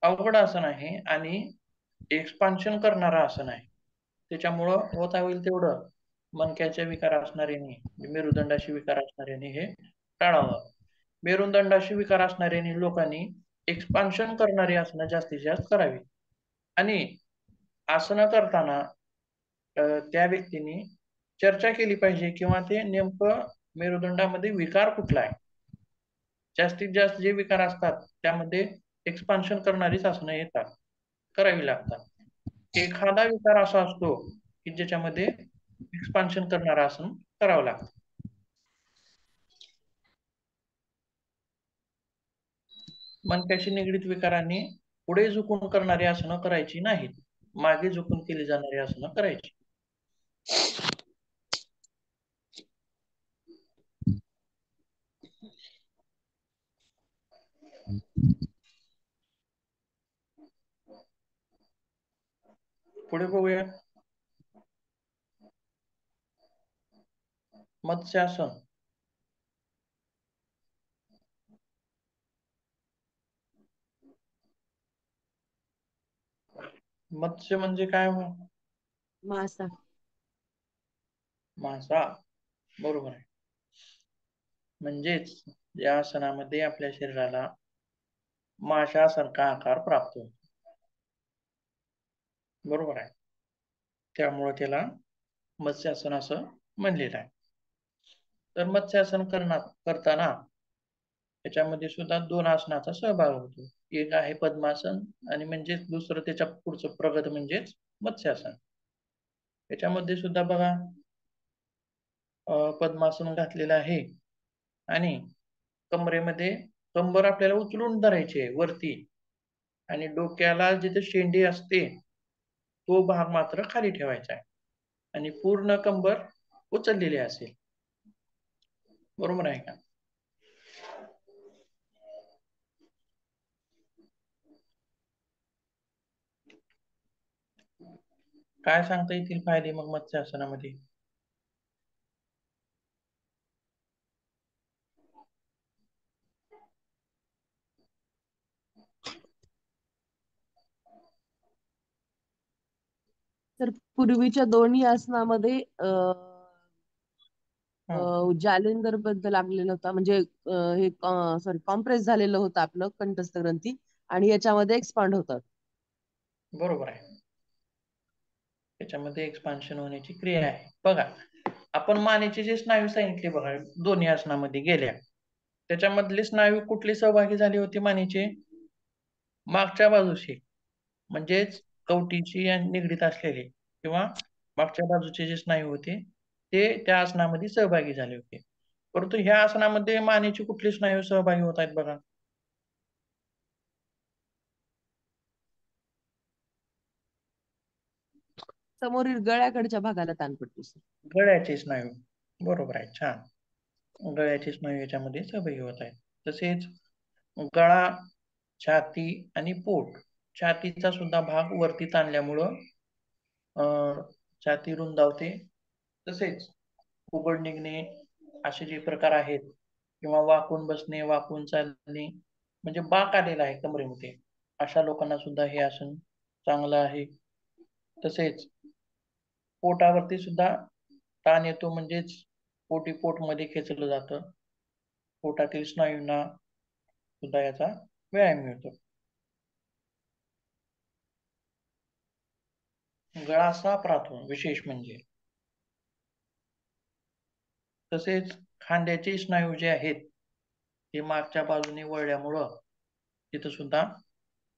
अवघड आसन आहे आणि एक्सपान्शन करणारं आसन आहे. त्याच्यामुळं होता होईल तेवढं मणक्याचे विकार असणाऱ्यांनी, मेरुदंडाशी विकार असणाऱ्यांनी हे टाळावं. मेरुदंडाशी विकार असणाऱ्यांनी लोकांनी एक्सपान्शन करणारी आसनं जास्तीत जास्त करावी. आणि आसनं करताना त्या व्यक्तीने चर्चा केली पाहिजे किंवा ते नेमकं मेरुदंडामध्ये विकार कुठला आहे. जास्तीत जास्त जे विकार असतात त्यामध्ये एक्सपान्शन करणारीच आसनं येतात, करावी लागतात. एखादा विकार असा असतो की ज्याच्यामध्ये एक्सपान्शन करणारं आसन करावं लागतं. मणक्याशी निगडीत विकारांनी पुढे झुकून करणारी आसनं करायची नाहीत, मागे झुकून केली जाणारी आसनं करायची. पुढे बघूया. मत्स्यासन. मत्स्य म्हणजे काय हो? मासा. मासा. बरोबर आहे. म्हणजेच या आसनामध्ये आपल्या शरीराला माशासारखा आकार प्राप्त होतो. बरोबर आहे. त्यामुळे त्याला मत्स्यासन असं म्हणलेलं आहे. तर मत्स्यासन करताना त्याच्यामध्ये सुद्धा 2 आसनाचा सहभाग होतो. एक आहे पद्मासन आणि म्हणजेच दुसरं त्याच्या पुढचं प्रगत म्हणजेच मत्स्यासन. त्याच्यामध्ये सुद्धा बघा पद्मासन घातलेलं आहे आणि कमरेमध्ये कंबर आपल्याला उचलून धरायची आहे वरती आणि डोक्याला जिथे शेंडी असते तो भाग मात्र खाली ठेवायचा आहे आणि पूर्ण कंबर उचललेली असेल. बरोबर आहे का? काय सांगता येतील फायदे मग मत्स्यासनामध्ये? तर पूर्वीच्या दोन्ही आसनामध्ये जालिंदर बद्दल लागलेला होता, म्हणजे हे सॉरी कॉम्प्रेस झालेलं होतं आपलं कंठस्थ ग्रंथी आणि याच्यामध्ये एक्सपांड होतात. बरोबर आहे. त्याच्यामध्ये एक्सपान्शन होण्याची क्रिया आहे. बघा आपण मानेचे जे स्नायू सांगितले बघा दोन्ही आसनामध्ये गेल्या त्याच्यामधले स्नायू कुठले सहभागी झाले होते मानेचे? मागच्या बाजूचे म्हणजेच कवटीची निगडीत असलेले किंवा मागच्या बाजूचे जे स्नायू होते ते त्या आसनामध्ये सहभागी झाले होते. परंतु ह्या आसनामध्ये मानेचे कुठले स्नायू सहभागी होत आहेत बघा? समोरील गळ्याकडच्या भागाला ताण पडतो सर. गळ्याचे स्नायू. बरोबर आहे. छान. गळ्याचे स्नायू याच्यामध्ये सहभागी होत आहेत. तसेच गळा, छाती आणि पोट. छातीचा सुद्धा भाग वरती ताणल्यामुळं छाती रुंदावते. तसेच उघड निघणे असे जे प्रकार आहेत किंवा वाकून बसणे, वाकून चालणे म्हणजे बाक आलेला आहे कमरेमध्ये अशा लोकांना सुद्धा हे आसन चांगलं आहे. तसेच पोटावरती सुद्धा ताण येतो म्हणजेच पोट मध्ये खेचलं जातं. पोटातील स्नायूंना सुद्धा याचा व्यायाम मिळतो. गळा साफ राहतो विशेष म्हणजे. तसेच खांद्याचे स्नायू जे आहेत ते मागच्या बाजूने वळल्यामुळं तिथं सुद्धा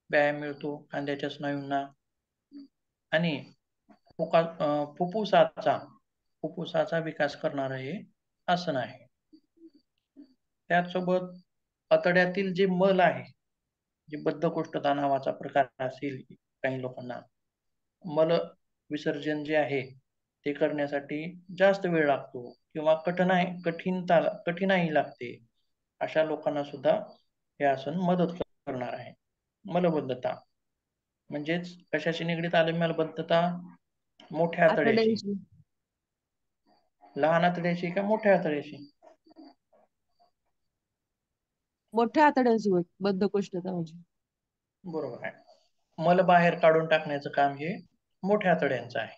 व्यायाम मिळतो खांद्याच्या स्नायूंना. आणि फुफ्फुसाचा विकास करणारं हे आसन आहे. त्याचसोबत आतड्यातील जे मल आहे, जे बद्धकोष्ठता नावाचा प्रकार असेल काही लोकांना, मल विसर्जन जे आहे ते करण्यासाठी जास्त वेळ लागतो किंवा कठीणाई लागते अशा लोकांना सुद्धा हे आसन मदत करणार आहे. मलबद्धता म्हणजेच कशाशी निगडीत आले मलबद्धता? मोठ्या आतड्याची. आतड्यांची. लहान आतड्याची का मोठ्या आतड्याची? मोठ्या आतड्यांची बद्धकोष्ठता म्हणजे. बरोबर आहे. मल बाहेर काढून टाकण्याचं काम हे मोठ्या आतड्यांचं आहे.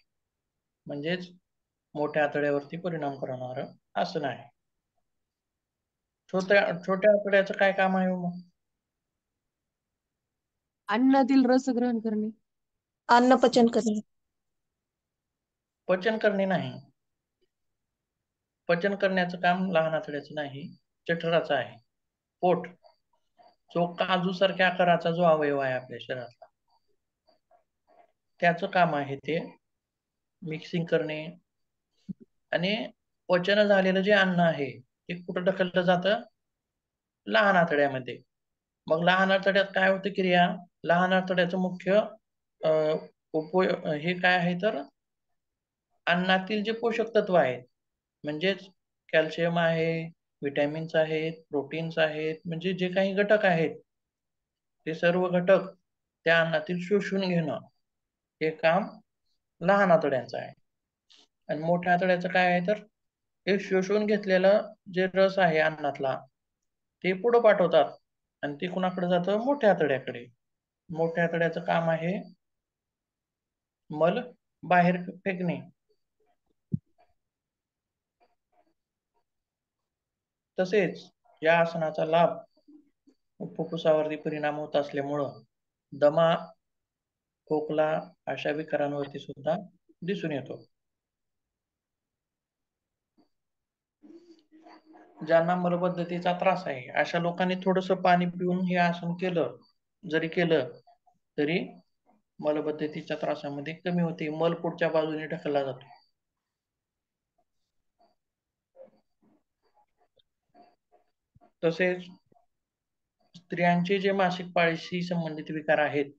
म्हणजेच मोठ्या आतड्यावरती परिणाम करणारं आसन आहे. छोट्या आतड्याचं काय काम आहे मग? अन्नातील रस ग्रहण करणे. अन्न पचन करणे. पचन करणे नाही. पचन करण्याचं काम लहान आतड्याचं नाही, जठराचं आहे. पोट जो काजू सारख्या आकाराचा जो अवयव आहे आपल्या शरीरातला त्याचं काम आहे ते मिक्सिंग करणे आणि पचन झालेलं जे अन्न आहे ते कुठं ढकललं जातं? लहान आतड्यामध्ये. मग लहान आतड्यात काय होतं क्रिया? लहान आतड्याचं मुख्य हे काय आहे तर अन्नातील जे पोषक तत्व आहेत म्हणजेच कॅल्शियम आहे, विटॅमिन्स आहेत, प्रोटीन्स आहेत, म्हणजे जे काही घटक आहेत ते सर्व घटक त्या अन्नातील शोषून घेणं हे काम लहान आतड्यांचा आहे. आणि मोठ्या आतड्याचं काय आहे तर हे शोषून घेतलेलं जे रस आहे अन्नातला ते पुढे पाठवतात आणि ते कुणाकडे जातं मोठ्या आतड्याकडे. मोठ्या आतड्याचं काम आहे मल बाहेर फेकणे. तसेच या आसनाचा लाभ फुफ्फुसावरती परिणाम होत असल्यामुळं दमा, खोकला अशा विकारांवरती सुद्धा दिसून येतो. ज्यांना मलबद्धतेचा त्रास आहे अशा लोकांनी थोडस पाणी पिऊन हे आसन केलं तरी मलबद्धतेच्या त्रासामध्ये कमी होते. मल पुढच्या बाजूने ढकलला जातो. तसेच स्त्रियांचे जे मासिक पाळीशी संबंधित विकार आहेत,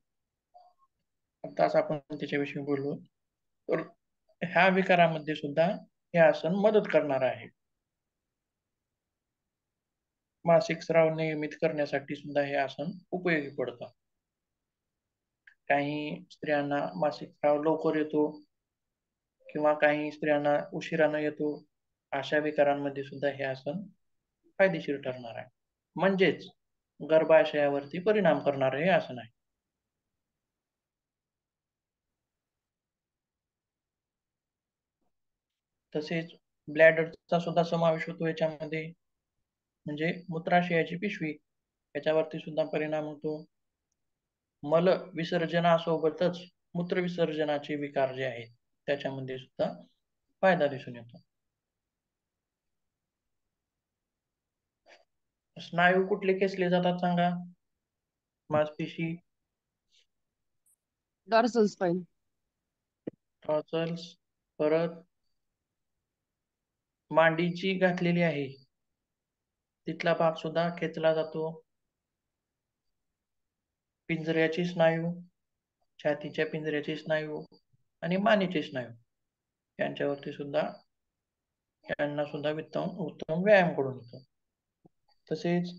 आताच आपण त्याच्याविषयी बोललो, तर ह्या विकारामध्ये सुद्धा हे आसन मदत करणार आहे. मासिक स्राव नियमित करण्यासाठी सुद्धा हे आसन उपयोगी पडतं. काही स्त्रियांना मासिक स्राव लवकर येतो किंवा काही स्त्रियांना उशिरानं येतो, अशा विकारांमध्ये सुद्धा हे आसन फायदेशीर ठरणार आहे. म्हणजेच गर्भाशयावरती परिणाम करणारे हे आसन आहे. तसेच ब्लॅडरचा सुद्धा समावेश होतो याच्यामध्ये, म्हणजे मूत्राशयाची पिशवी याच्यावरती सुद्धा परिणाम होतो. मल विसर्जनासोबतच मूत्र विसर्जनाचे विकार जे आहेत त्याच्यामध्ये सुद्धा फायदा दिसून येतो. स्नायू कुठले खेचले जातात सांगा? मासपेशी, डॉर्सल स्पाइन. टॉर्सल्स, परत मांडीची घातलेली आहे तिथला भाग सुद्धा खेचला जातो. पिंजऱ्याचे स्नायू, छातीच्या पिंजऱ्याचे स्नायू आणि मानेचे स्नायू यांच्यावरती सुद्धा यांना सुद्धा उत्तम व्यायाम करून येतो. तसेच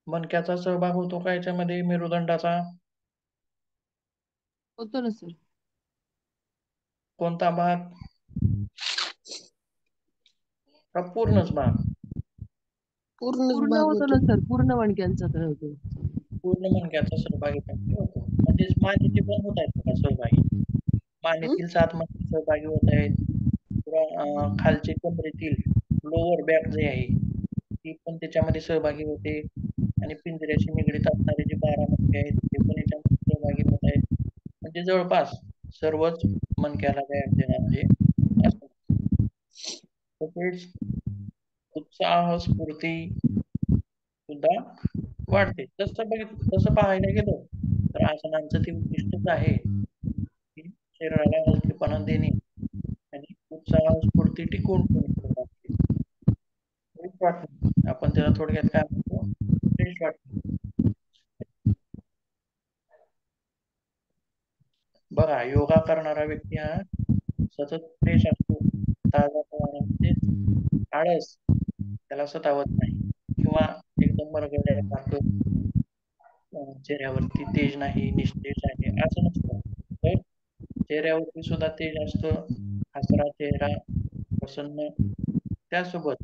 मणक्याचा सहभाग होतो का याच्यामध्ये, मेरुदंडाचा? होतो ना सर. कोणता भाग? का पूर्णच भाग? पूर्णच पूर्ण भाग होतो होतो. ना सर, पूर्ण मणक्यांचा तर होतो. पूर्ण मणक्याचा सहभागी त्यामध्ये होतो. म्हणजेच मानेचे पण होत आहेत का सहभागी? मानेतील 7 मणके सहभागी होत आहेत किंवा खालचे कमरेतील लोअर बॅक जे आहे ती पण त्याच्यामध्ये सहभागी होते आणि पिंजऱ्याशी निगडीत असणारे जे 12 मणके आहेत ते पण याच्यामध्ये सहभागी होत आहेत. म्हणजे जवळपास सर्वच मणक्याला व्यायाम देणारे असतात. तसेच उत्साह, स्फूर्ती सुद्धा वाढते. तसं पाहायला गेलं तर आसनांचं ते उद्दिष्टच आहे की शरीराला हलकेपणा देणे आणि उत्साह, स्फूर्ती टिकवून ठेवणे. आपण त्याला थोडक्यात काय म्हणतो, फ्रेश वाटणे. बघा, योगा करणारा व्यक्ती हा सतत फ्रेश असतो, ताजातवाना, म्हणजे आळस त्याला सतावत नाही किंवा एकदम मरगळल्यासारखं चेहऱ्यावरती तेज नाही, निस्तेज आहे असं नसतं. तर चेहऱ्यावरती सुद्धा तेज असतं, हसरा चेहरा, प्रसन्न, त्यासोबत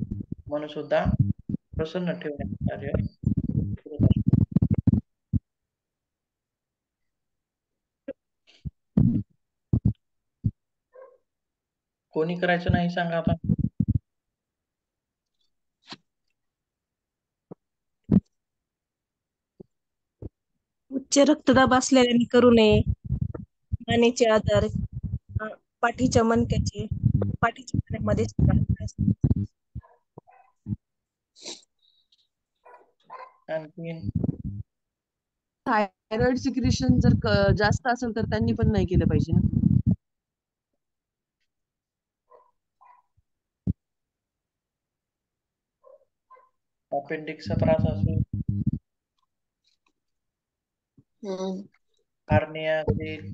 मन सुद्धा प्रसन्न ठेवण्याचे कार्य करत असतो. कोणी करायचं नाही सांगा आता? उच्च रक्तदाब असलेल्यांनी करू नये. मानेचे आजार, पाठीच्या मणक्यामध्ये आणखीन थायरॉइड सिक्रेशन जर जास्त असेल तर त्यांनी पण नाही केलं पाहिजे ना. अपेंडिक्सचा त्रास असेल, हार्निया असेल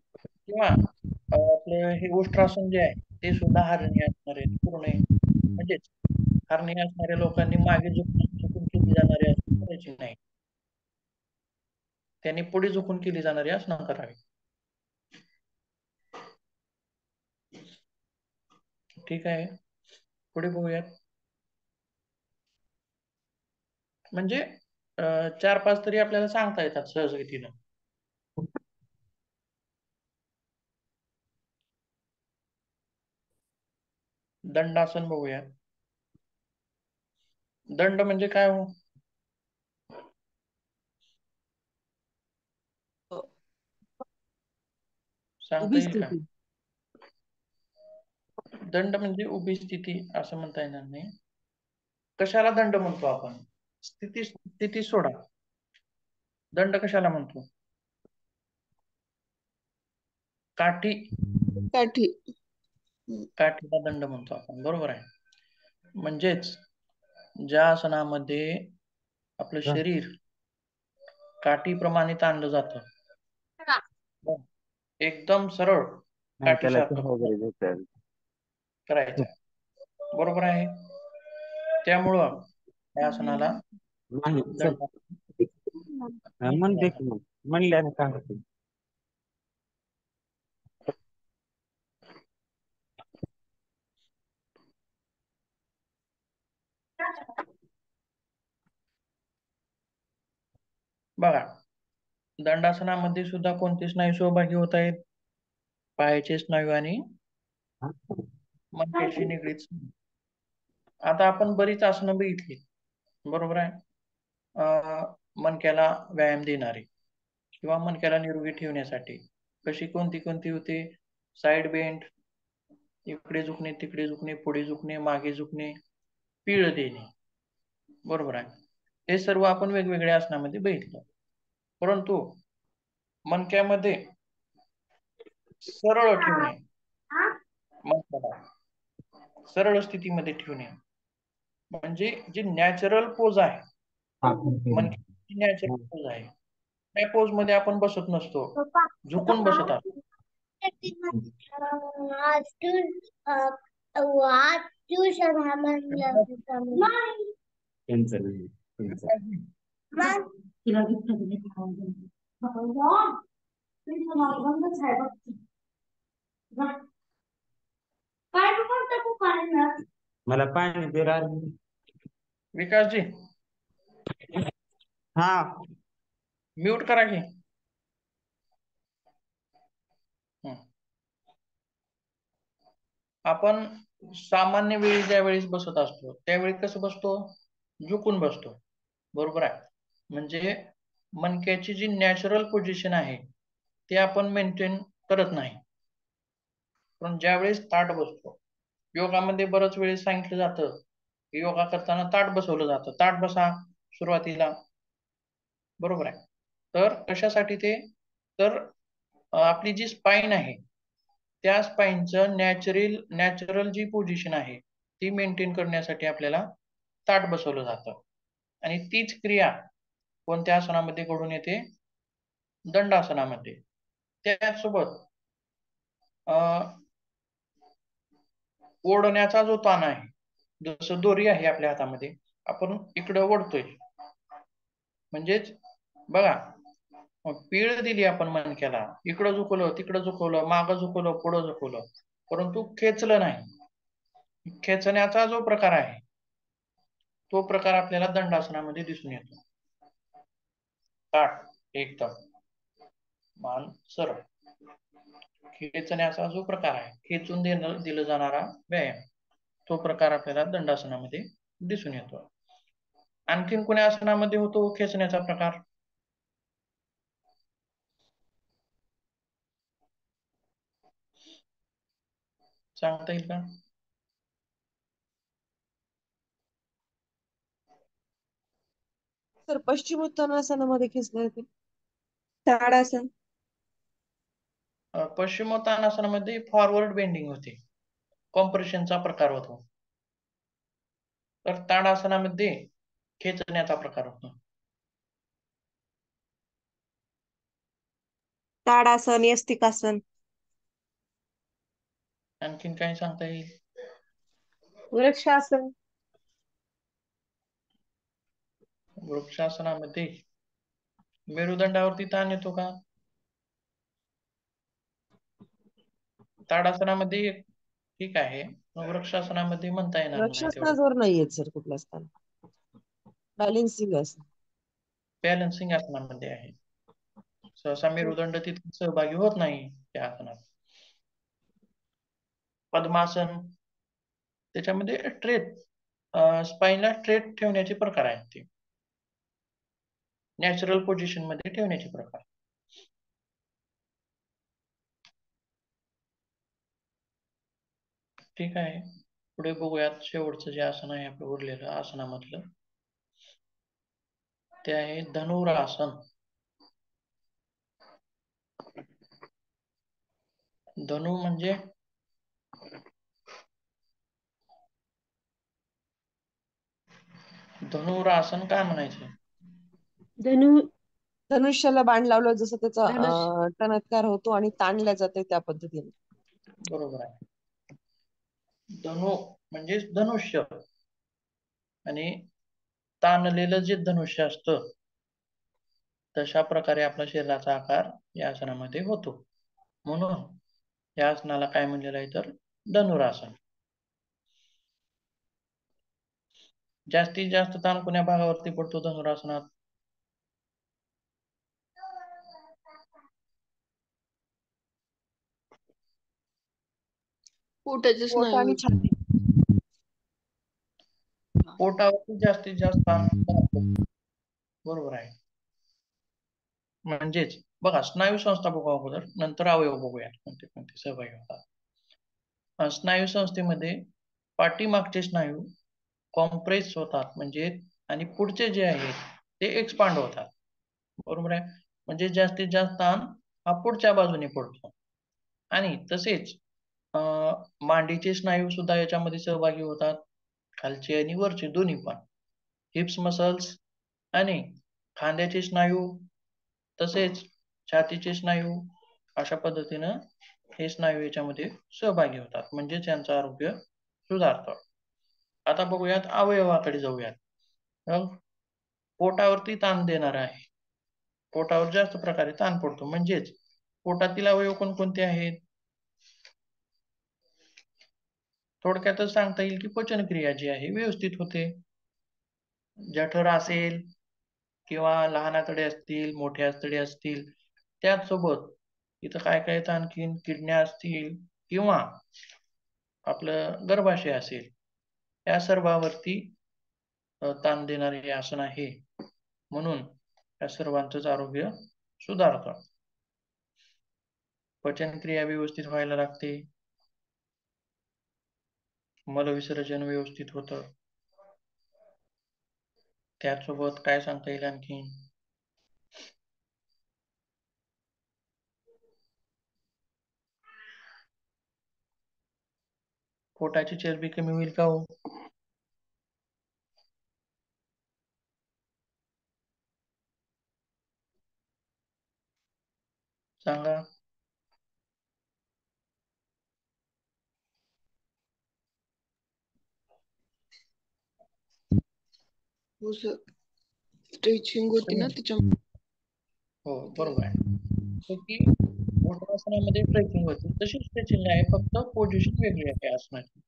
किंवा आपलं हे उष्ट्रासन जे आहे ते सुद्धा हार्निया असणारे करू नये. म्हणजेच हार्निया असणाऱ्या लोकांनी मागे झुकून चुकी जाणारे असं करायचे नाही. त्यांनी पुढे झुकून केली जाणारी आसनं करावी. ठीक आहे, पुढे बघूयात. म्हणजे 4-5 तरी आपल्याला सांगता येतात सहजगतीनं. दंडासन बघूया. दंड म्हणजे काय हो? सांगता उभी येईल का? स्थिती. दंड म्हणजे उभी स्थिती असं म्हणता येणार नाही. कशाला दंड म्हणतो आपण? स्थिती सोडा, दंड कशाला म्हणतो? काठी, काठी. काठीला दंड म्हणतो आपण, बरोबर आहे. म्हणजेच ज्या आसनामध्ये आपलं शरीर काठीप्रमाणे ताणलं जातं, एकदम सरळ काठीसारखं करायचं आहे, बरोबर आहे. त्यामुळं त्या आसनाला दंड म्हणल्याने काय होते? बघा, दंडासनामध्ये सुद्धा कोणते स्नायू सहभागी होत आहेत? पायाचे स्नायू आणि मणक्याशी निगडीत. आता आपण बरीच आसनं बघितली, बरोबर आहे. मणक्याला व्यायाम देणारी किंवा मणक्याला निरोगी ठेवण्यासाठी कशी कोणती होते? साइड बेंड, इकडे झुकणे, तिकडे झुकणे, पुढे झुकणे, मागे झुकणे, पीळ देणे, बरोबर आहे. हे सर्व आपण वेगवेगळ्या आसनामध्ये बघितलं. परंतु मणक्यामध्ये सरळ ठेवणे, मणक्याला सरळ स्थितीमध्ये ठेवणे, म्हणजे जी नॅचरल पोज आहे, मणक्याची नॅचरल पोज आहे, त्या पोज मध्ये आपण बसत नसतो, झुकून बसत असतो. मला पाणी दे रे. विकासजी, हा, म्यूट करा की. आपण सामान्य वेळी ज्या वेळेस बसत असतो त्यावेळी कसं बसतो? झुकून बसतो, बरोबर आहे. म्हणजे मणक्याची जी नॅचरल पोझिशन आहे ते आपण मेंटेन करत नाही. पण ज्या वेळेस ताठ बसतो, योगामध्ये बऱ्याच वेळेस सांगितलं जातं की योगा करताना ताठ बसवलं जातं, ताठ बसा सुरुवातीला, बरोबर आहे. तर कशासाठी ते? तर आपली जी स्पाइन आहे त्या स्पाइनचं नॅचरल जी पोझिशन आहे ती मेंटेन करण्यासाठी आपल्याला ताठ बसवलं जातं. आणि तीच क्रिया कोणत्या आसनामध्ये घडून येते? दंडासनामध्ये. त्यासोबत ओढण्याचा जो ताण आहे, जसं दोरी आहे आपल्या हातामध्ये, आपण इकडं ओढतोय, म्हणजेच बघा, पीळ दिली आपण मणक्याला, इकडं झुकवलं, तिकडं झुकवलं, मागं झुकवलं, पुढं झुकवलं, परंतु खेचलं नाही. खेचण्याचा जो प्रकार आहे तो प्रकार आपल्याला दंडासनामध्ये दिसून येतो. ताठ, एकदम मान सरळ, खेचण्याचा जो प्रकार आहे, खेचून दिला जाणारा व्यायाम, तो प्रकार आपल्याला दंडासनामध्ये दिसून येतो. आणखीन कोण्या आसनामध्ये होतो खेचण्याचा प्रकार? सांगता येईल का? तर पश्चिमोत्तानासनामध्ये खेचता येते. ताडासन. पश्चिमोत्तानासनामध्ये फॉरवर्ड बेंडिंग होते, कॉम्प्रेशनचा प्रकार होतो. तर ताडासनामध्ये खेचण्याचा प्रकार होतो. ताडासन, यस्तिकासन. आणखीन काही सांगता येईल? वृक्षासन. वृक्षासनामध्ये मेरुदंडावरती ताण येतो का? ताडासनामध्ये ठीक आहे, वृक्षासनामध्ये म्हणता येणार नाही तेवढं. वृक्षासनावर नाही येत सर कुठला स्थान. बॅलेन्सिंग असं. बॅलन्सिंग आसनामध्ये आहे. सहसा मेरुदंड तिथे सहभागी होत नाही त्या आसनात. पद्मासन त्याच्यामध्ये स्ट्रेट स्पाईनला स्ट्रेट ठेवण्याचे प्रकार आहेत ते, नॅचरल पोझिशन मध्ये ठेवण्याचे प्रकार. ठीक आहे, पुढे बघूयात. शेवटचं जे आसन आहे आपलं उरलेलं आसनामधलं ते आहे धनुरासन. धनु म्हणजे धनुरासन काय म्हणायचं? धनु धनुष्याला बाण लावलं जसं त्याचा धनुष्य टणत्कार होतो आणि ताणल्या जाते त्या पद्धतीने. बरोबर आहे. धनु म्हणजे धनुष्य, आणि ताणलेलं जे धनुष्य असतं तशा प्रकारे आपल्या शरीराचा आकार या आसनामध्ये होतो. म्हणून या आसनाला काय म्हणलेलं आहे तर धनुरासन. जास्तीत जास्त ताण कोण्या भागावरती पडतो धनुरासनात? पोटाच्या पोट आणि स्नायूवर. छाती. पोटावरती जास्तीत जास्त ताण पडतो. बरोबर आहे. म्हणजेच बघा, स्नायू संस्था बघू अगोदर, नंतर अवयव बघूया कोणते कोणते सहभागी होतात. स्नायू संस्थेमध्ये पाठीमागचे स्नायू कॉम्प्रेस होतात, म्हणजे आणि पुढचे जे आहेत ते एक्सपांड होतात. बरोबर आहे. म्हणजे जास्तीत जास्त ताण हा पुढच्या बाजूने पडतो. आणि तसेच मांडीचे स्नायू सुद्धा याच्यामध्ये सहभागी होतात, खालचे आणि वरचे दोन्ही पण. हिप्स मसल्स आणि खांद्याचे स्नायू तसेच छातीचे स्नायू, अशा पद्धतीनं हे स्नायू याच्यामध्ये सहभागी होतात, म्हणजे त्यांचं आरोग्य सुधारतं. आता बघूयात अवयवाकडे जाऊयात. मग पोटावरती ताण देणार आहे, पोटावर जास्त प्रकारे ताण पडतो, म्हणजेच पोटातील अवयव कोणकोणते आहेत? थोडक्यातच सांगता येईल की पचनक्रिया जी आहे व्यवस्थित होते. जठर असेल किंवा लहान आतडे असतील, मोठे आतडे असतील, त्याचसोबत इथं काय काय येतं आणखीन, किडन्या असतील किंवा आपलं गर्भाशय असेल, या सर्वांवरती ताण देणारे हे आसन आहे. म्हणून या सर्वांचंच आरोग्य सुधारतं. पचनक्रिया व्यवस्थित व्हायला लागते, मलविसर्जन व्यवस्थित होतं. त्याचसोबत काय सांगता येईल आणखी, पोटाची चरबी कमी होईल का हो? सांगा. हो सर, स्ट्रेचिंग होती ना त्याच्यामुळे. हो बरोबर आहे. तर की वज्रासनामध्ये स्ट्रेचिंग होते, तशी स्ट्रेचिंग आहे, फक्त पोझिशन वेगळी आहे आसनाची.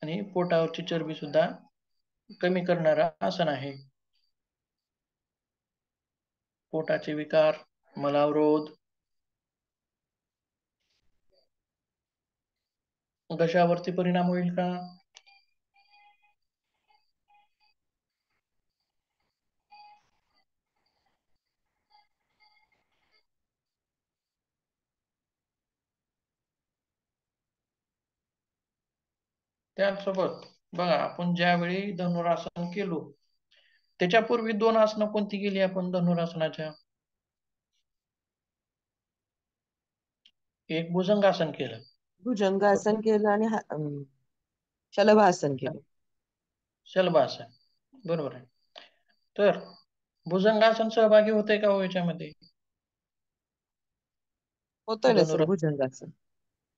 आणि पोटावरची चरबी सुद्धा कमी करणारा आसन आहे. पोटाचे विकार, मलावरोध, घशावरती परिणाम होईल का? त्यासोबत बघा, आपण ज्यावेळी धनुरासन केलो त्याच्यापूर्वी 2 आसनं कोणती केली आपण धनुरासनाच्या? एक भुजंगासन केलं, भुजंगासन केलं आणि शलभासन केलं. शलभासन, बरोबर आहे. तर भुजंगासन सहभागी होते का हो याच्यामध्ये? होतोय ना सर भुजंगासन.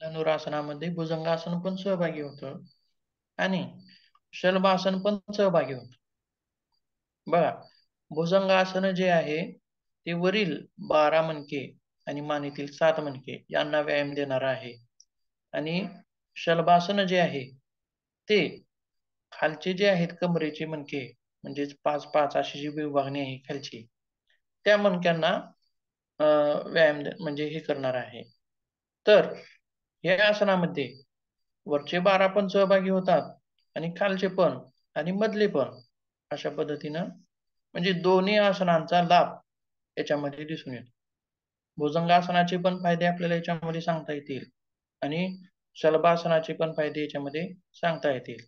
धनुरासनामध्ये भुजंगासन पण सहभागी होतं आणि शलभासन पण सहभागी होतं. बघा, भुजंगासन जे आहे ते वरील 12 मणके आणि मानेतील 7 मणके यांना व्यायाम देणारा आहे. आणि शलभासन जे आहे ते खालचे जे आहेत कमरेचे मणके म्हणजेच 5-5 अशी जी विभागणी आहे खालची, त्या मणक्यांना व्यायाम म्हणजे हे करणार आहे. तर या आसनामध्ये वरचे 12 पण सहभागी होतात आणि खालचे पण आणि मधले पण, अशा पद्धतीनं म्हणजे दोन्ही आसनांचा लाभ याच्यामध्ये दिसून येतो. भुजंगासनाचे पण फायदे आपल्याला याच्यामध्ये सांगता येतील आणि शलभासनाचे पण फायदे याच्यामध्ये सांगता येतील.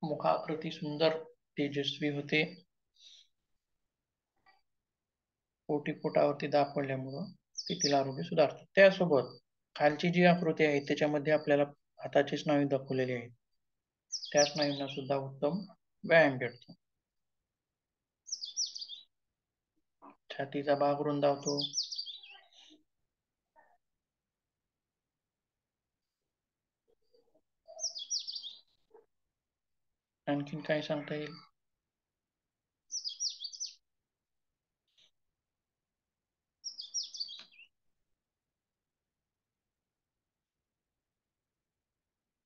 मुखाकृती सुंदर तेजस्वी होते. पोटावरती दाब पडल्यामुळं तेथील आरोग्य सुधारते. त्यासोबत खालची जी आकृती आहे त्याच्यामध्ये आपल्याला हाताचे स्नायू दाखवलेले आहेत. त्या स्नायूंना सुद्धा उत्तम व्यायाम भेटतो. छातीचा भाग रुंदावतो. आणखीन काय सांगता येईल?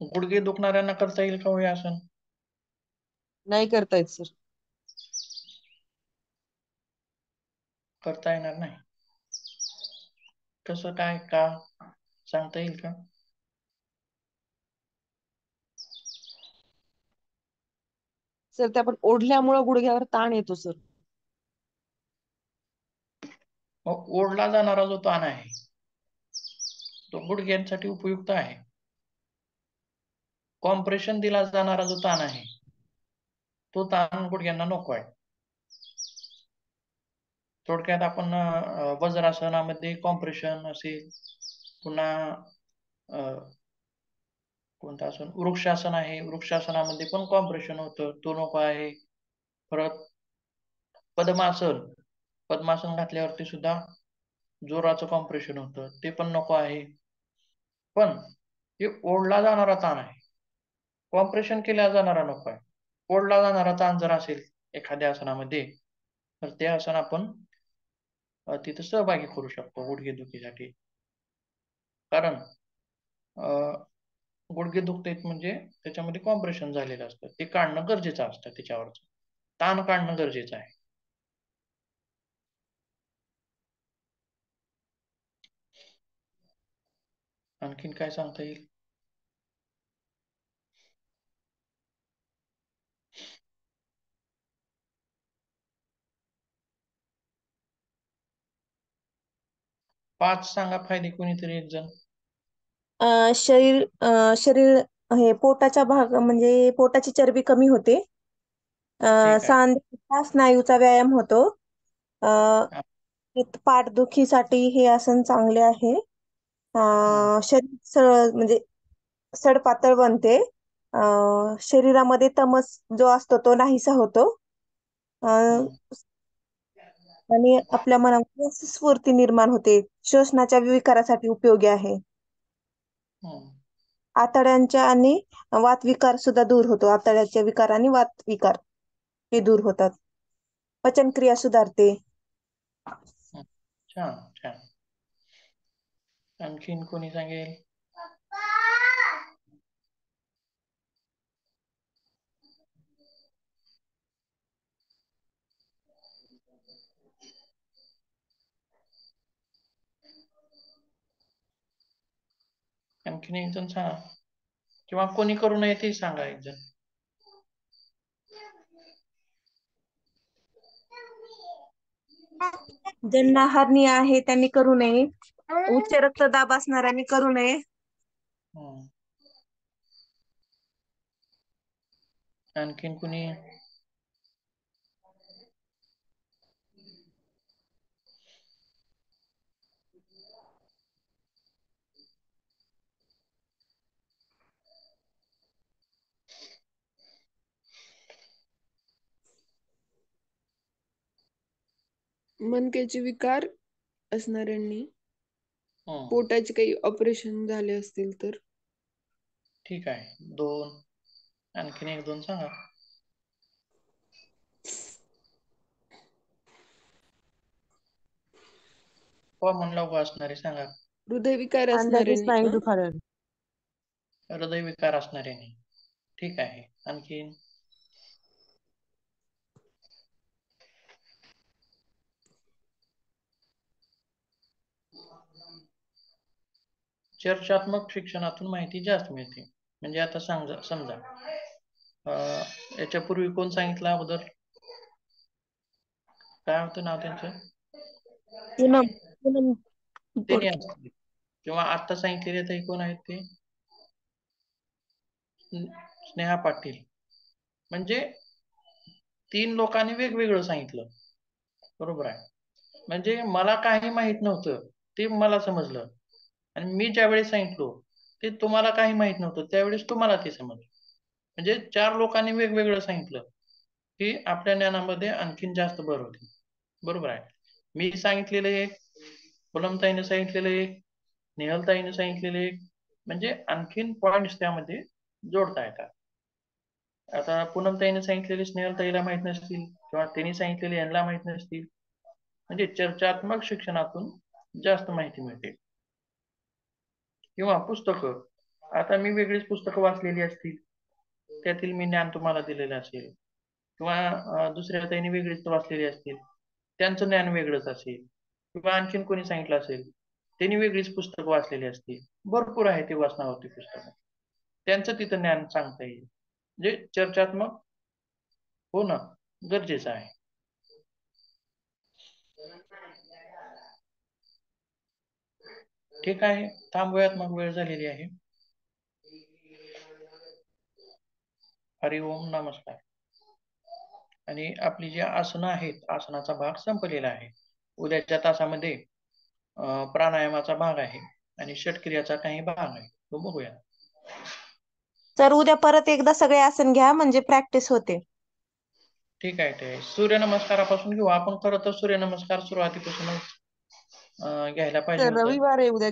गुडघे दुखणाऱ्यांना करता येईल का हो हे आसन? नाही करता येत सर. करता येणार नाही. कसं काय का सांगता येईल का? सर ते आपण ओढल्यामुळे गुडघ्यावर ताण येतो सर. मग ओढला जाणारा जो ताण आहे तो गुडघ्यांसाठी उपयुक्त आहे. कॉम्प्रेशन दिला जाणारा जो ताण आहे तो ताण गुडघ्यांना नको आहे. थोडक्यात आपण वज्रासनामध्ये कॉम्प्रेशन असेल, पुन्हा कोणतं आसन, वृक्षासन आहे, वृक्षासनामध्ये पण कॉम्प्रेशन होतं, तो नको आहे. परत पद्मासन घातल्यावरती सुद्धा जोराचं कॉम्प्रेशन होतं, ते पण नको आहे. पण हे ओढला जाणारा ताण आहे, कॉम्प्रेशन केला जाणारा नको आहे. ओढला जाणारा ताण जर असेल एखाद्या आसनामध्ये तर ते आसन आपण तिथं सहभागी करू शकतो गुडघेदुखीसाठी. कारण गुडघे दुखतात म्हणजे त्याच्यामध्ये कॉम्प्रेशन झालेलं असतं, ते काढणं गरजेचं असतं. त्याच्यावरच ताण काढणं गरजेचं आहे. आणखीन काय सांगता येईल? पाच सांगा फायदे, कोणीतरी एक जण. शरीर हे पोटाच्या भाग म्हणजे पोटाची चरबी कमी होते. ठीक आहे. सांध्याचा स्नायूचा व्यायाम होतो. पाठदुखीसाठी हे आसन चांगले आहे. शरीर म्हणजे सडपातळ बनते. शरीरामध्ये तमस जो असतो तो नाहीसा होतो. आणि आपल्या मनामध्ये स्फूर्ती निर्माण होते. श्वसनाच्या विकारासाठी उपयोगी आहे. आतड्यांच्या आणि वातविकार सुद्धा दूर होतो. आतड्याचे विकार आणि वातविकार हे दूर होतात. पचनक्रिया सुधारते. छान छान. आणखीन कोणी सांगेल? आणखीन एक जण सांगा, किंवा कोणी करू नये ते सांगा एक जण. ज्यांना हर्निया आहे त्यांनी करू नये. उच्च रक्तदाब असणाऱ्यांनी करू नये. आणखीन कुणी? मणक्याचे विकार असणाऱ्यांनी, पोटाचे काही ऑपरेशन झाले असतील तर ठीक आहे 2. आणखीन 1-2 सांगा. कॉमन लघु असणारे सांगा. हृदयविकार खांद्याचे असणाऱ्यांनी स्नायू दुखावे. हृदयविकार असणाऱ्याने. ठीक आहे. आणखीन चर्चात्मक शिक्षणातून माहिती जास्त मिळते. म्हणजे आता समजा याच्यापूर्वी कोण सांगितलं अगोदर? काय होतं नाव त्यांचं? पूनम पूनम त्यांनी बोडके. असतील. किंवा आता सांगितलेले ताई कोण आहेत ते? स्नेहा पाटील. म्हणजे 3 लोकांनी वेगवेगळं सांगितलं. बरोबर आहे. म्हणजे मला काही माहित नव्हतं ते मला समजलं आणि मी ज्यावेळेस सांगितलो ते तुम्हाला काही माहित नव्हतं त्यावेळेस तुम्हाला ते समजलं. म्हणजे 4 लोकांनी वेगवेगळं सांगितलं की आपल्या ज्ञानामध्ये आणखीन जास्त भर होती. बरोबर आहे. मी सांगितलेलं एक, पूनमताईने सांगितलेलं एक, नेहलताईने सांगितलेलं एक, म्हणजे आणखीन पॉइंट्स त्यामध्ये जोडता येतात. आता पूनमताईने सांगितलेले स्नेहलताईला माहित नसतील किंवा त्यांनी सांगितलेले यांना माहित नसतील. म्हणजे चर्चात्मक शिक्षणातून जास्त माहिती मिळते. किंवा पुस्तकं. आता मी वेगळीच पुस्तकं वाचलेली असतील त्यातील मी ज्ञान तुम्हाला दिलेलं असेल किंवा दुसऱ्या ताईने वेगळीच वाचलेली असतील त्यांचं ज्ञान वेगळंच असेल किंवा आणखीन कोणी सांगितलं असेल त्यांनी वेगळीच पुस्तकं वाचलेली असतील. भरपूर आहे ते वाचनावरती पुस्तकं. त्यांचं तिथं ज्ञान सांगता येईल. म्हणजे चर्चात्मक होणं गरजेचं आहे. ठीक आहे. थांबूयात मग, वेळ झालेली आहे. हरि ओम, नमस्कार. आणि आपली जी आसनं आहेत, आसनाचा भाग संपलेला आहे. उद्याच्या तासामध्ये प्राणायामाचा भाग आहे आणि षटक्रियाचा काही भाग आहे, तो बघूया. तर उद्या परत एकदा सगळे आसन घ्या म्हणजे प्रॅक्टिस होते. ठीक आहे. ते सूर्यनमस्कारापासून घेऊ आपण. खरं तर सूर्यनमस्कार सुरुवातीपासूनच घ्यायला पाहिजे तर होतं. रविवार आहे उद्या.